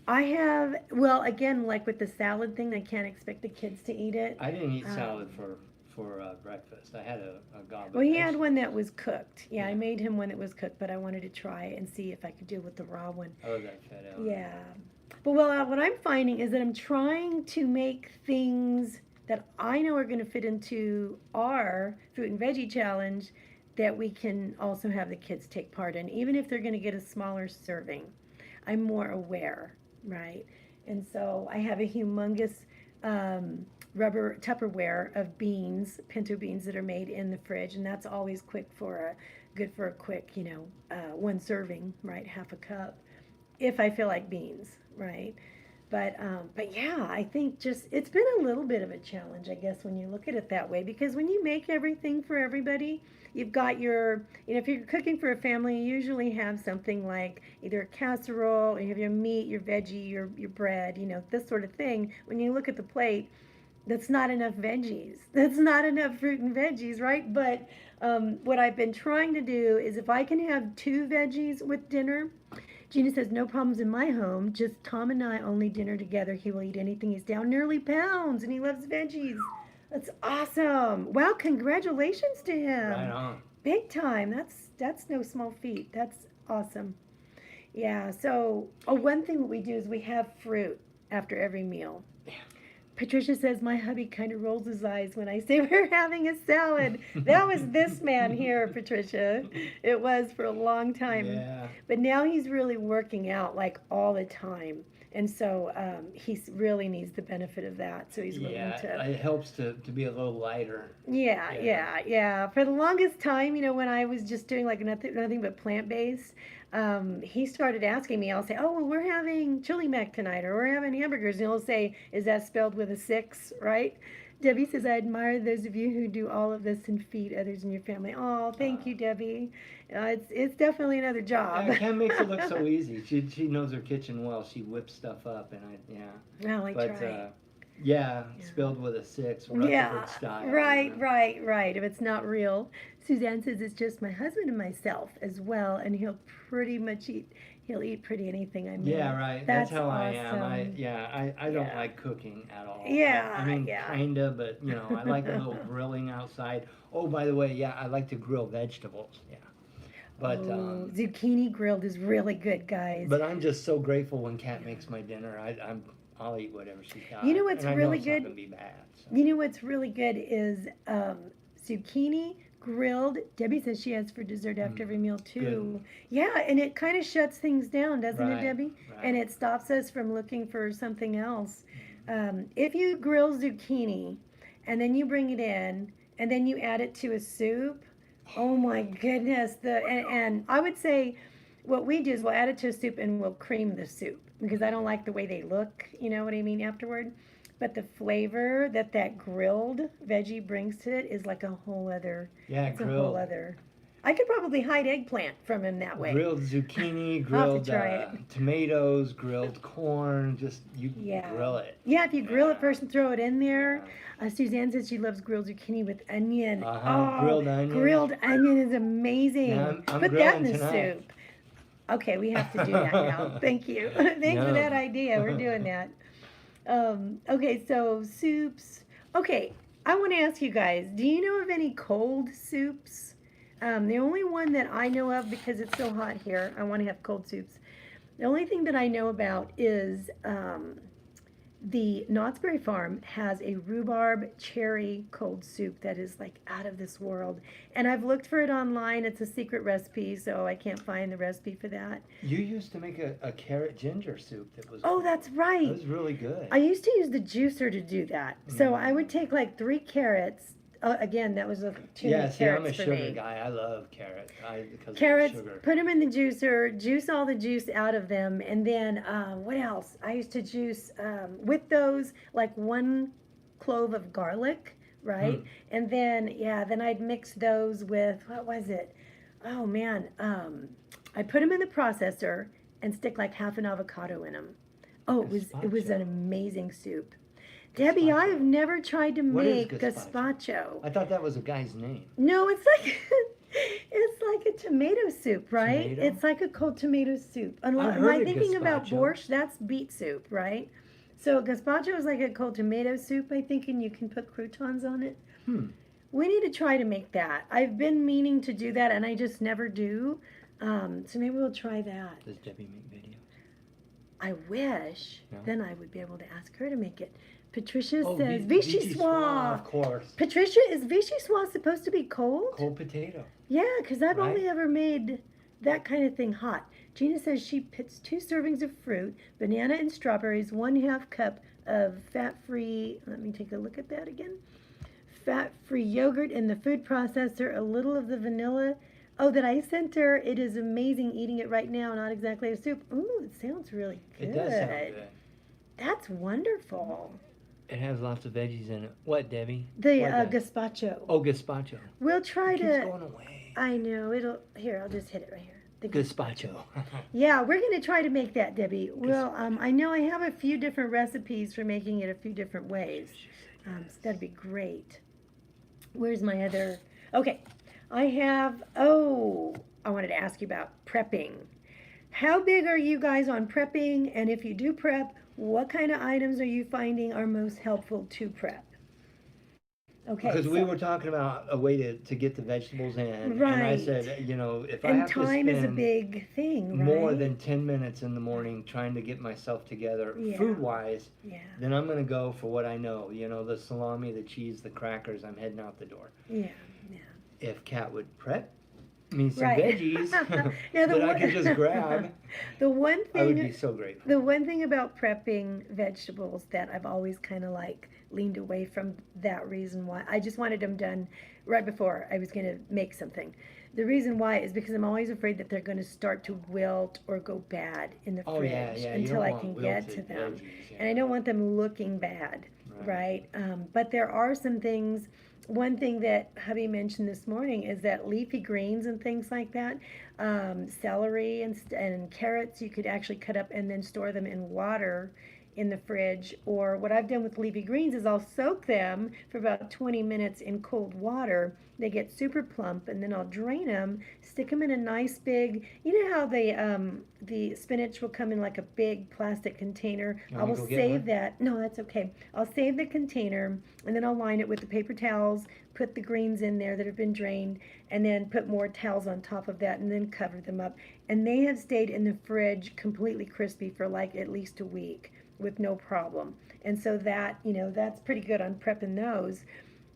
I have, well, again, like with the salad thing, I can't expect the kids to eat it. I didn't eat salad Um, for breakfast. I had a gob Well, of he had one vegetables. that was cooked. Yeah, I Yeah. made him one that was cooked, but I wanted to try it and see if I could do it with the raw one. I love that fat Ellen. Yeah. But well, what I'm finding is that I'm trying to make things that I know are going to fit into our fruit and veggie challenge that we can also have the kids take part in, even if they're going to get a smaller serving. I'm more aware, right? And so I have a humongous um, rubber Tupperware of beans, pinto beans that are made in the fridge, and that's always good for a quick, one serving, right? Half a cup if I feel like beans, right? But yeah, I think just it's been a little bit of a challenge, I guess, when you look at it that way. Because when you make everything for everybody, you've got if you're cooking for a family, you usually have something like either a casserole, or you have your meat, your veggie, your bread, this sort of thing. When you look at the plate, that's not enough veggies. That's not enough fruit and veggies, right? But what I've been trying to do is if I can have two veggies with dinner, Gina says, no problems in my home. Just Tom and I only dinner together. He will eat anything. He's down nearly pounds and he loves veggies. That's awesome. Wow, congratulations to Right him. on. Big time. That's no small feat. That's awesome. Yeah, so one thing that we do is we have fruit after every meal. Patricia says my hubby kind of rolls his eyes when I say we're having a salad. That was this man here, Patricia. It was for a long time. Yeah. But now he's really working out like all the time. And so he really needs the benefit of that. So he's willing Yeah, to. it helps to be a little lighter. Yeah, Yeah. yeah. For the longest time, when I was just doing like nothing but plant based, he started asking me. I'll say, "Oh, well, we're having chili mac tonight, or we're having hamburgers," and he'll say, "Is that spelled with a 6, right?" Debbie says, "I admire those of you who do all of this and feed others in your family." Oh, thank you, Debbie. It's definitely another job. Yeah, Ken makes it look so easy. She knows her kitchen well. She whips stuff up, and Well, I But try. yeah, Yeah. spelled with a 6, Yeah, Rutherford style. right. If it's not real. Suzanne says it's just my husband and myself as well, and he'll eat pretty anything I make. Yeah, right. That's how I am. awesome. I don't Yeah. like cooking at all. Yeah, I mean, yeah. kinda, but I like a little grilling outside. Oh, by the way, yeah, I like to grill vegetables. Yeah, but Zucchini grilled is really good, guys. but I'm just so grateful when Kat makes my dinner. I'll eat whatever she's got. You know what's and I really know it's good? not gonna be bad. So. You know what's really good is zucchini grilled. Debbie says she has for dessert after every meal too. Good. Yeah, and it kind of shuts things down, doesn't it, Right, Debbie? right. And it stops us from looking for something else. If you grill zucchini and then you bring it in and then you add it to a soup, oh my goodness! And I would say what we do is we'll add it to a soup and we'll cream the soup because I don't like the way they look. You know what I mean afterward. But the flavor that grilled veggie brings to it is like a whole other. Yeah, It's a whole grilled. other. I could probably hide eggplant from him that way. Grilled zucchini, I'll have grilled to try it. tomatoes, grilled corn. Just you Yeah. grill it. Yeah, if you grill it Yeah. first and throw it in there. Suzanne says she loves grilled zucchini with onion. Uh-huh, grilled onion. Grilled onion is amazing. Yeah, I'm Put that in the grilling tonight. soup. Okay, we have to do that now. Thank you. Thanks for that Yum. idea. We're doing that. Okay, so soups. Okay, I want to ask you guys, do you know of any cold soups? The only one that I know of, because it's so hot here, I want to have cold soups. The only thing that I know about is the Knott's Berry Farm has a rhubarb cherry cold soup that is like out of this world. And I've looked for it online. It's a secret recipe, so I can't find the recipe for that. You used to make a carrot ginger soup that was. Oh, that's right. That was really good. I used to use the juicer to do that. So I would Mm. take like 3 carrots. Again, that was too Yeah, many see, I'm a carrots for sugar me. guy. I love carrot. Because Carrots, of the sugar. put them in the juicer, juice all the juice out of them, and then what else? I used to juice with those like 1 clove of garlic, right? And then then I'd mix those with what was it? Oh man, I put them in the processor and stick like half an avocado in them. Oh, it was an Gazpacho. amazing soup. Debbie, I Gazpacho. have never tried to What is make gazpacho? gazpacho. I thought that was a guy's name. No, it's like it's like a tomato soup, right? Tomato? It's like a cold tomato soup. Am I've I heard of thinking about gazpacho. borscht? That's beet soup, right? So gazpacho is like a cold tomato soup, I think, and you can put croutons on it. Hmm. We need to try to make that. I've been meaning to do that, and I just never do. So maybe we'll try that. Does Debbie make videos? I wish. No? Then I would be able to ask her to make it. Patricia Oh, says Vichy Vichy Soir, Soir. of course. Patricia, is Vichy Soir supposed to be cold? Cold potato. Yeah, because I've Right? only ever made that kind of thing hot. Gina says she puts 2 servings of fruit, banana and strawberries, 1/2 cup of fat-free, let me take a look at that again, fat-free yogurt in the food processor, a little of the vanilla. Oh, that I sent her. It is amazing eating it right now, not exactly a soup. Ooh, it sounds really good. It does sound good. That's wonderful. It has lots of veggies in it. What, Debbie? The What does? gazpacho. Oh, gazpacho. We'll try It keeps to, going away. I know, here, I'll just hit it right here. The Gazpacho. Yeah, we're going to try to make that, Debbie. Well, I know I have a few different recipes for making it a few different ways. So that'd be great. Where's my other? Okay, I wanted to ask you about prepping. How big are you guys on prepping? And if you do prep, what kind of items are you finding are most helpful to prep? Okay. Because we were talking about a way to get the vegetables in. And I Right. said, if I and have to time is a spend big thing, right? more than 10 minutes in the morning trying to get myself together Yeah. food-wise, Yeah, then I'm going to go for what I know. The salami, the cheese, the crackers, I'm heading out the door. yeah, yeah. If Kat would prep me some Right. veggies Now, that I could just grab, The one I would be thing, so grateful. the one thing about prepping vegetables that I've always kind of like leaned away from that reason why I just wanted them done right before I was going to make something. The reason why is because I'm always afraid that they're going to start to wilt or go bad in the Oh, fridge yeah, you until don't I want can get to wilted them. veggies, yeah. And I don't want them looking bad, right? But there are some things. One thing that hubby mentioned this morning is that leafy greens and things like that, celery and carrots, you could actually cut up and then store them in water in the fridge. Or what I've done with leafy greens is I'll soak them for about 20 minutes in cold water. They get super plump, and then I'll drain them, stick them in a nice big, you know how the spinach will come in like a big plastic container. You I want me will to go get save one? that. No, that's okay. I'll save the container, and then I'll line it with the paper towels, put the greens in there that have been drained, and then put more towels on top of that, and then cover them up. And they have stayed in the fridge completely crispy for like at least a week with no problem. And so that, that's pretty good on prepping those.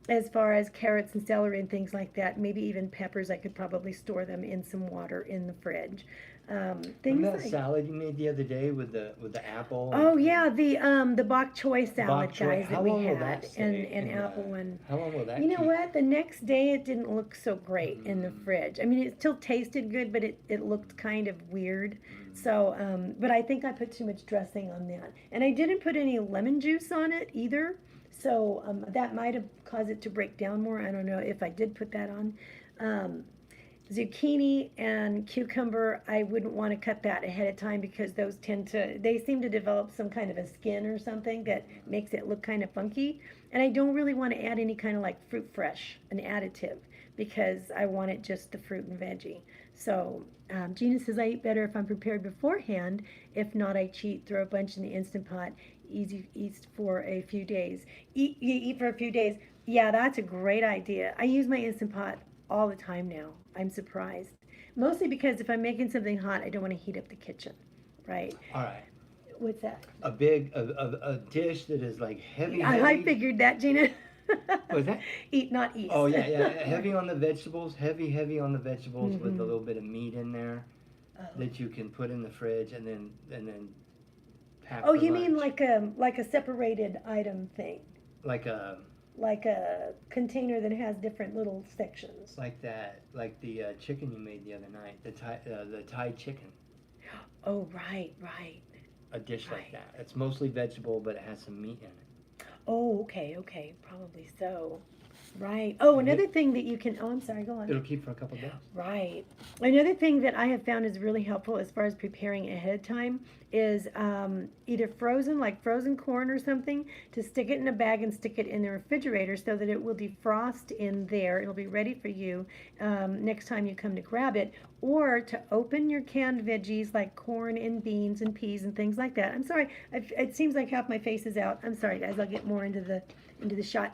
As far as carrots and celery and things like that, maybe even peppers, I could probably store them in some water in the fridge. Things Remember that like, salad you made the other day with the apple? oh yeah, the bok choy salad, Bok choy. guys, How that we long will had, that stay and in the- apple and. How long will that You know keep? what? The next day it didn't look so great in the fridge. I mean, it still tasted good, but it looked kind of weird. So, but I think I put too much dressing on that. And I didn't put any lemon juice on it either. So that might have caused it to break down more. I don't know if I did put that on. Zucchini and cucumber, I wouldn't want to cut that ahead of time because those they seem to develop some kind of a skin or something that makes it look kind of funky. And I don't really want to add any kind of like fruit fresh, an additive, because I want it just the fruit and veggie. So Gina says I eat better if I'm prepared beforehand. If not, I cheat, throw a bunch in the Instant Pot, eat for a few days. Eat for a few days. Yeah, that's a great idea. I use my Instant Pot all the time now. I'm surprised. Mostly because if I'm making something hot, I don't want to heat up the kitchen, right? All right. What's that? A big a dish that is like heavy. I figured that, Gina. What's that? Eat, not east. Oh yeah. Heavy on the vegetables. Heavy on the vegetables with a Mhm. little bit of meat in there Oh. that you can put in the fridge and then pack Oh, for you mean lunch. like a separated item thing, Like a like a container that has different little sections. like that like the chicken you made the other night. The Thai chicken. Oh, right, right, A dish like right. that. It's mostly vegetable, but it has some meat in it. Oh, okay, probably so. Right. Oh, And another thing that you can. Oh, I'm sorry. Go on. it'll keep for a couple days. Right. Another thing that I have found is really helpful as far as preparing ahead of time is either frozen, like frozen corn or something, to stick it in a bag and stick it in the refrigerator so that it will defrost in there. It'll be ready for you next time you come to grab it. Or to open your canned veggies like corn and beans and peas and things like that. I'm sorry, it seems like half my face is out. I'm sorry, guys. I'll get more into the shot.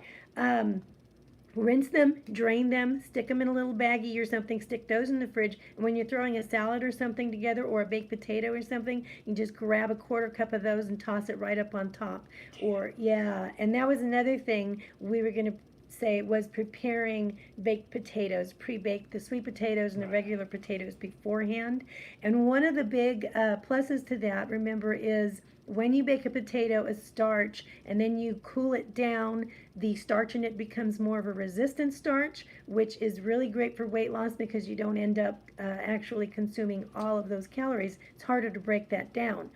Rinse them, drain them, stick them in a little baggie or something, stick those in the fridge. And when you're throwing a salad or something together or a baked potato or something, you just grab a quarter cup of those and toss it right up on top. Or, yeah, and that was another thing we were going to say was preparing baked potatoes, pre-bake the sweet potatoes and the regular potatoes beforehand. And one of the big pluses to that, remember, is when you bake a potato as starch and then you cool it down, the starch in it becomes more of a resistant starch, which is really great for weight loss because you don't end up actually consuming all of those calories. It's harder to break that down.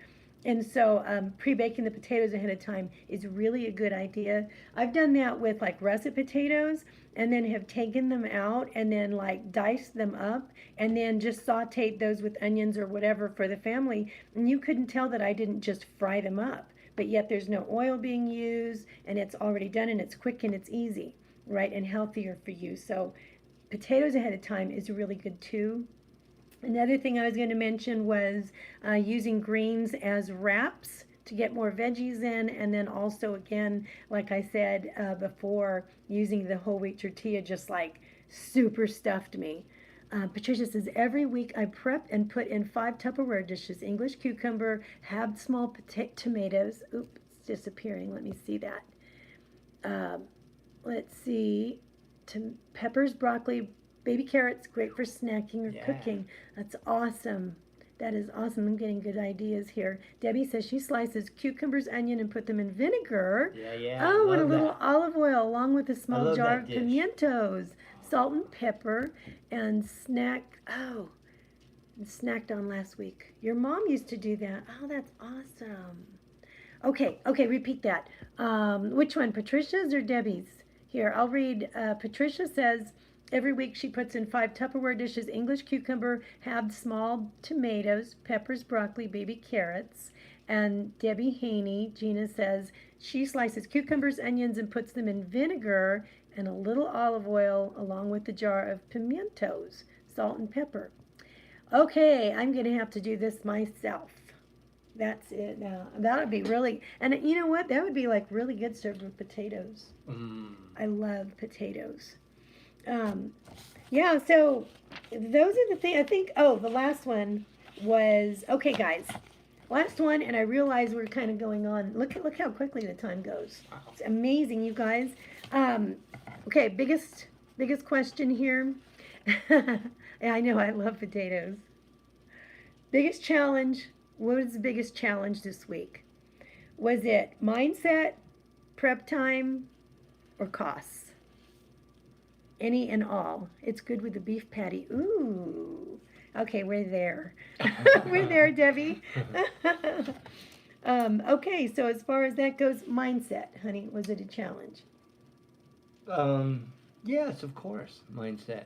And so pre-baking the potatoes ahead of time is really a good idea. I've done that with like russet potatoes and then have taken them out and then like diced them up and then just sauteed those with onions or whatever for the family. And you couldn't tell that I didn't just fry them up, but yet there's no oil being used and it's already done and it's quick and it's easy, right? And healthier for you. So potatoes ahead of time is really good too. Another thing I was going to mention was using greens as wraps to get more veggies in, and then also, again, like I said before, using the whole wheat tortilla just like super stuffed me. Patricia says, every week I prep and put in 5 Tupperware dishes English cucumber, halved small tomatoes. Oops, it's disappearing. Let me see that. Uh, let's see. Peppers, broccoli, baby carrots, great for snacking or Yeah. cooking. That's awesome. That is awesome. I'm getting good ideas here. Debbie says she slices cucumbers, onion, and put them in vinegar. Yeah. Oh, and a Love little that. olive oil along with a small love jar that of dish. pimientos, salt and pepper, and snacked on last week. Your mom used to do that. Oh, that's awesome. Okay, repeat that. Which one, Patricia's or Debbie's? Here, I'll read. Patricia says every week she puts in 5 Tupperware dishes English cucumber, halved small tomatoes, peppers, broccoli, baby carrots. And Debbie Haney, Gina says she slices cucumbers, onions, and puts them in vinegar and a little olive oil along with a jar of pimientos, salt and pepper. Okay, I'm going to have to do this myself. That's it now. That would be really, and you know what? That would be like really good served with potatoes. I love potatoes. Um, yeah, so those are the things. I think, oh, the last one was, okay, guys. Last one, and I realize we're kind of going on. Look how quickly the time goes. It's amazing, you guys. Okay, biggest question here. Yeah, I know I love potatoes. Biggest challenge. What was the biggest challenge this week? Was it mindset, prep time, or costs? Any and all. It's good with the beef patty. Ooh. Okay, we're there. We're there, Debbie. Okay, so as far as that goes, mindset, honey, was it a challenge? Yes, of course. Mindset.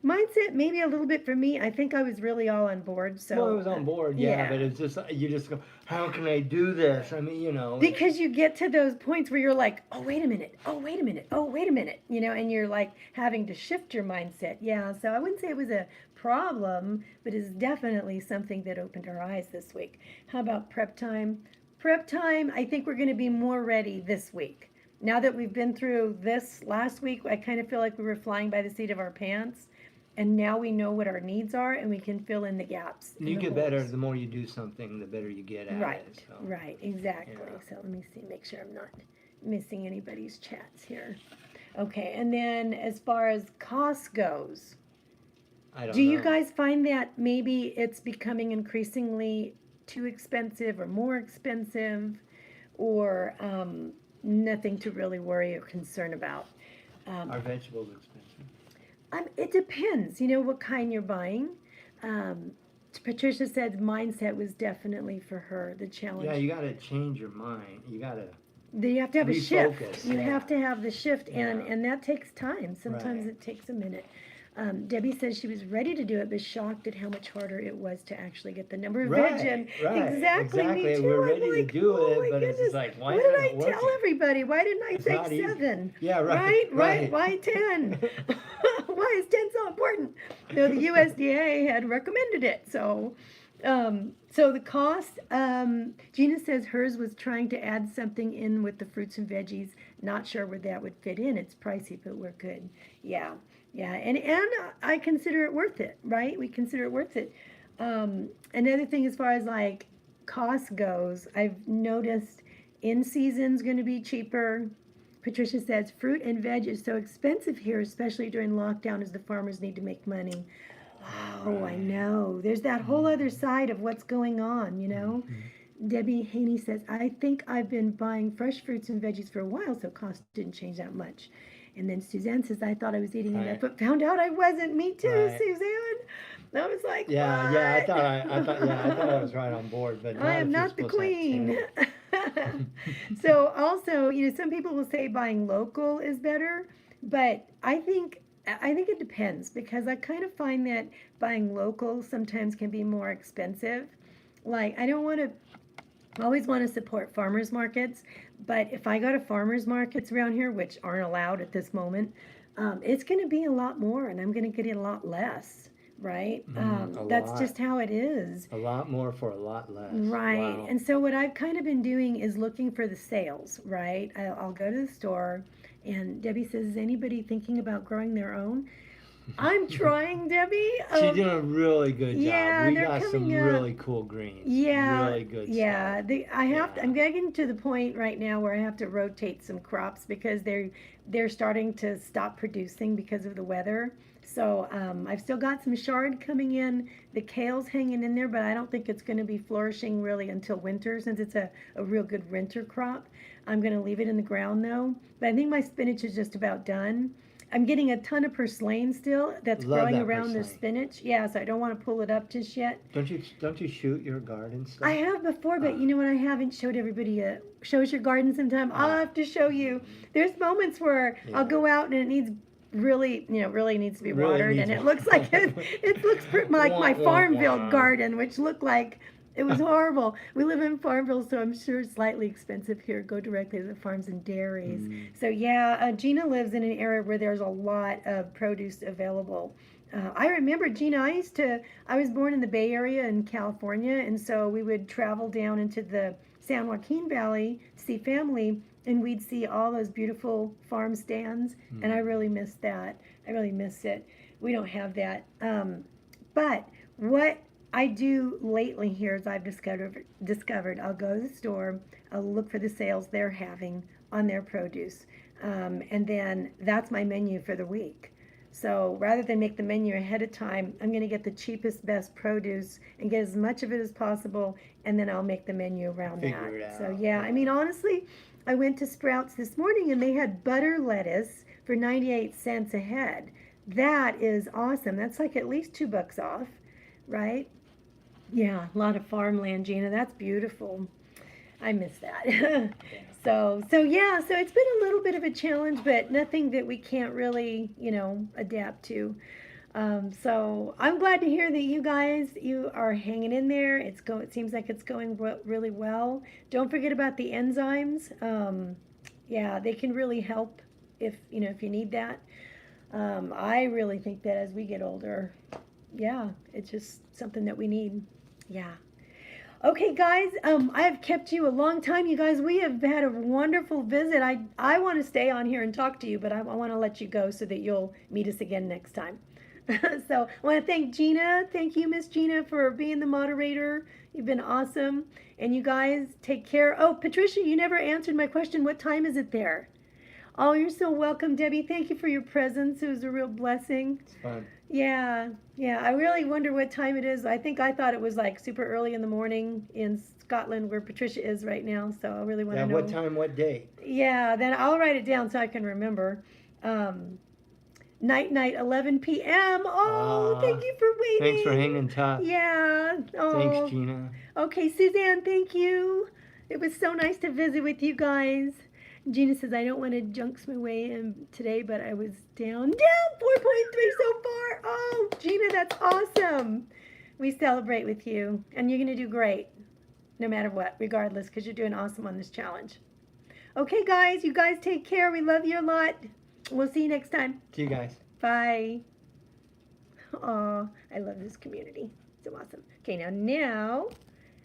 Mindset, maybe a little bit for me. I think I was really all on board. So Well, I was on board, yeah, but it's just you just go, how can I do this? I mean, because you get to those points where you're like, oh wait a minute, oh wait a minute, oh wait a minute, and you're like having to shift your mindset. Yeah, so I wouldn't say it was a problem, but it's definitely something that opened our eyes this week. How about prep time? Prep time, I think we're going to be more ready this week. Now that we've been through this last week, I kind of feel like we were flying by the seat of our pants. and now we know what our needs are, and we can fill in the gaps. And and you the get better holes. the more you do something, the better you get at Right, it. So. right, exactly. Yeah. So let me see, make sure I'm not missing anybody's chats here. Okay, and then as far as cost goes, I don't do you know. guys find that maybe it's becoming increasingly too expensive or more expensive, or nothing to really worry or concern about? Are vegetables expensive? It depends, what kind you're buying. Um, Patricia said mindset was definitely for her the challenge. Yeah, you got to change your mind. You got to. You have to have a shift. Refocus, You yeah. have to have the shift, and Yeah. and that takes time. Sometimes Right. it takes a minute. Debbie says she was ready to do it, but shocked at how much harder it was to actually get the number of veg in. Right. Exactly, me too. We're I'm ready like, to do oh it, my but it's goodness, just like, why what isn't did I it working? tell everybody? Why didn't I It's say not easy. 7? Yeah, right. Why 10? Why is 10 so important? The USDA had recommended it, so the cost, Gina says hers was trying to add something in with the fruits and veggies. Not sure where that would fit in. It's pricey, but we're good. Yeah, and I consider it worth it, right? We consider it worth it. Another thing, as far as like cost goes, I've noticed in season's going to be cheaper. Patricia says fruit and veg is so expensive here, especially during lockdown, as the farmers need to make money. Oh, I know. There's that whole other side of what's going on, Debbie Haney says, I think I've been buying fresh fruits and veggies for a while, so cost didn't change that much. And then Suzanne says, I thought I was eating enough, Right. but found out I wasn't. Me too, Right. Suzanne. I was like, Yeah, what? yeah. I thought I was right on board, but I am not the queen. So also, some people will say buying local is better, but I think it depends, because I kind of find that buying local sometimes can be more expensive. Like, I don't want to always want to support farmers markets, but if I go to farmers markets around here, which aren't allowed at this moment, it's going to be a lot more, and I'm going to get a lot less, right? That's lot. just how it is. A lot more for a lot less. Right. Wow. And so what I've kind of been doing is looking for the sales, right? I'll go to the store, and Debbie says, is anybody thinking about growing their own? I'm trying, Debbie. She's doing a really good job. Yeah, We they're got some coming up. really cool greens. Yeah, Really good yeah. stuff. I have to, Yeah. I'm getting to the point right now where I have to rotate some crops, because they're starting to stop producing because of the weather. So I've still got some chard coming in. The kale's hanging in there, but I don't think it's going to be flourishing really until winter, since it's a real good winter crop. I'm going to leave it in the ground though. But I think my spinach is just about done. I'm getting a ton of purslane still that's Love growing that around the purslane. spinach. Yeah, so I don't want to pull it up just yet. Don't you shoot your garden stuff? I have before, but you know what? I haven't showed everybody yet. Shows your garden sometime. I'll have to show you. There's moments where Yeah. I'll go out and it needs really needs to be Really watered, needs and it looks like it looks like Wah, my wah, Farmville wah. garden, which looked like it was horrible. We live in Farmville, so I'm sure it's slightly expensive here. Go directly to the farms and dairies. So yeah, Gina lives in an area where there's a lot of produce available. I remember, Gina, I was born in the Bay Area in California, and so we would travel down into the San Joaquin Valley to see family, and we'd see all those beautiful farm stands, and I really miss that. I really miss it. We don't have that. But what I do lately here is I've discovered I'll go to the store, I'll look for the sales they're having on their produce, and then that's my menu for the week. So rather than make the menu ahead of time, I'm going to get the cheapest, best produce and get as much of it as possible, and then I'll make the menu around Figure it that. So out, yeah, I mean, honestly, I went to Sprouts this morning and they had butter lettuce for 98 cents a head. That is awesome. That's like at least $2 off, right? Yeah, a lot of farmland, Gina. That's beautiful. I miss that. So yeah, so it's been a little bit of a challenge, but nothing that we can't really, adapt to. So I'm glad to hear that you are hanging in there. It seems like it's going really well. Don't forget about the enzymes. Yeah, they can really help if you need that. I really think that as we get older, yeah, it's just something that we need. Yeah. Okay, guys, I have kept you a long time. You guys, we have had a wonderful visit. I want to stay on here and talk to you, but I want to let you go so that you'll meet us again next time. So I want to thank Gina. Thank you, Miss Gina, for being the moderator. You've been awesome. And you guys take care. Oh, Patricia, you never answered my question. What time is it there? Oh, you're so welcome, Debbie. Thank you for your presence. It was a real blessing. It's fun. Yeah, yeah. I really wonder what time it is. I thought it was like super early in the morning in Scotland where Patricia is right now. So I really want Yeah, to know. what time, what day? Yeah, then I'll write it down so I can remember. Night, 11 p.m. Oh, thank you for waiting. Thanks for hanging tough. Yeah. Oh. Thanks, Gina. Okay, Suzanne, thank you. It was so nice to visit with you guys. Gina says, I don't want to junks my way in today, but I was down 4.3 so far. Oh, Gina, that's awesome. We celebrate with you, and you're going to do great no matter what, regardless, because you're doing awesome on this challenge. Okay, guys, you guys take care. We love you a lot. We'll see you next time. See you guys. Bye. Oh, I love this community. So awesome. Okay, now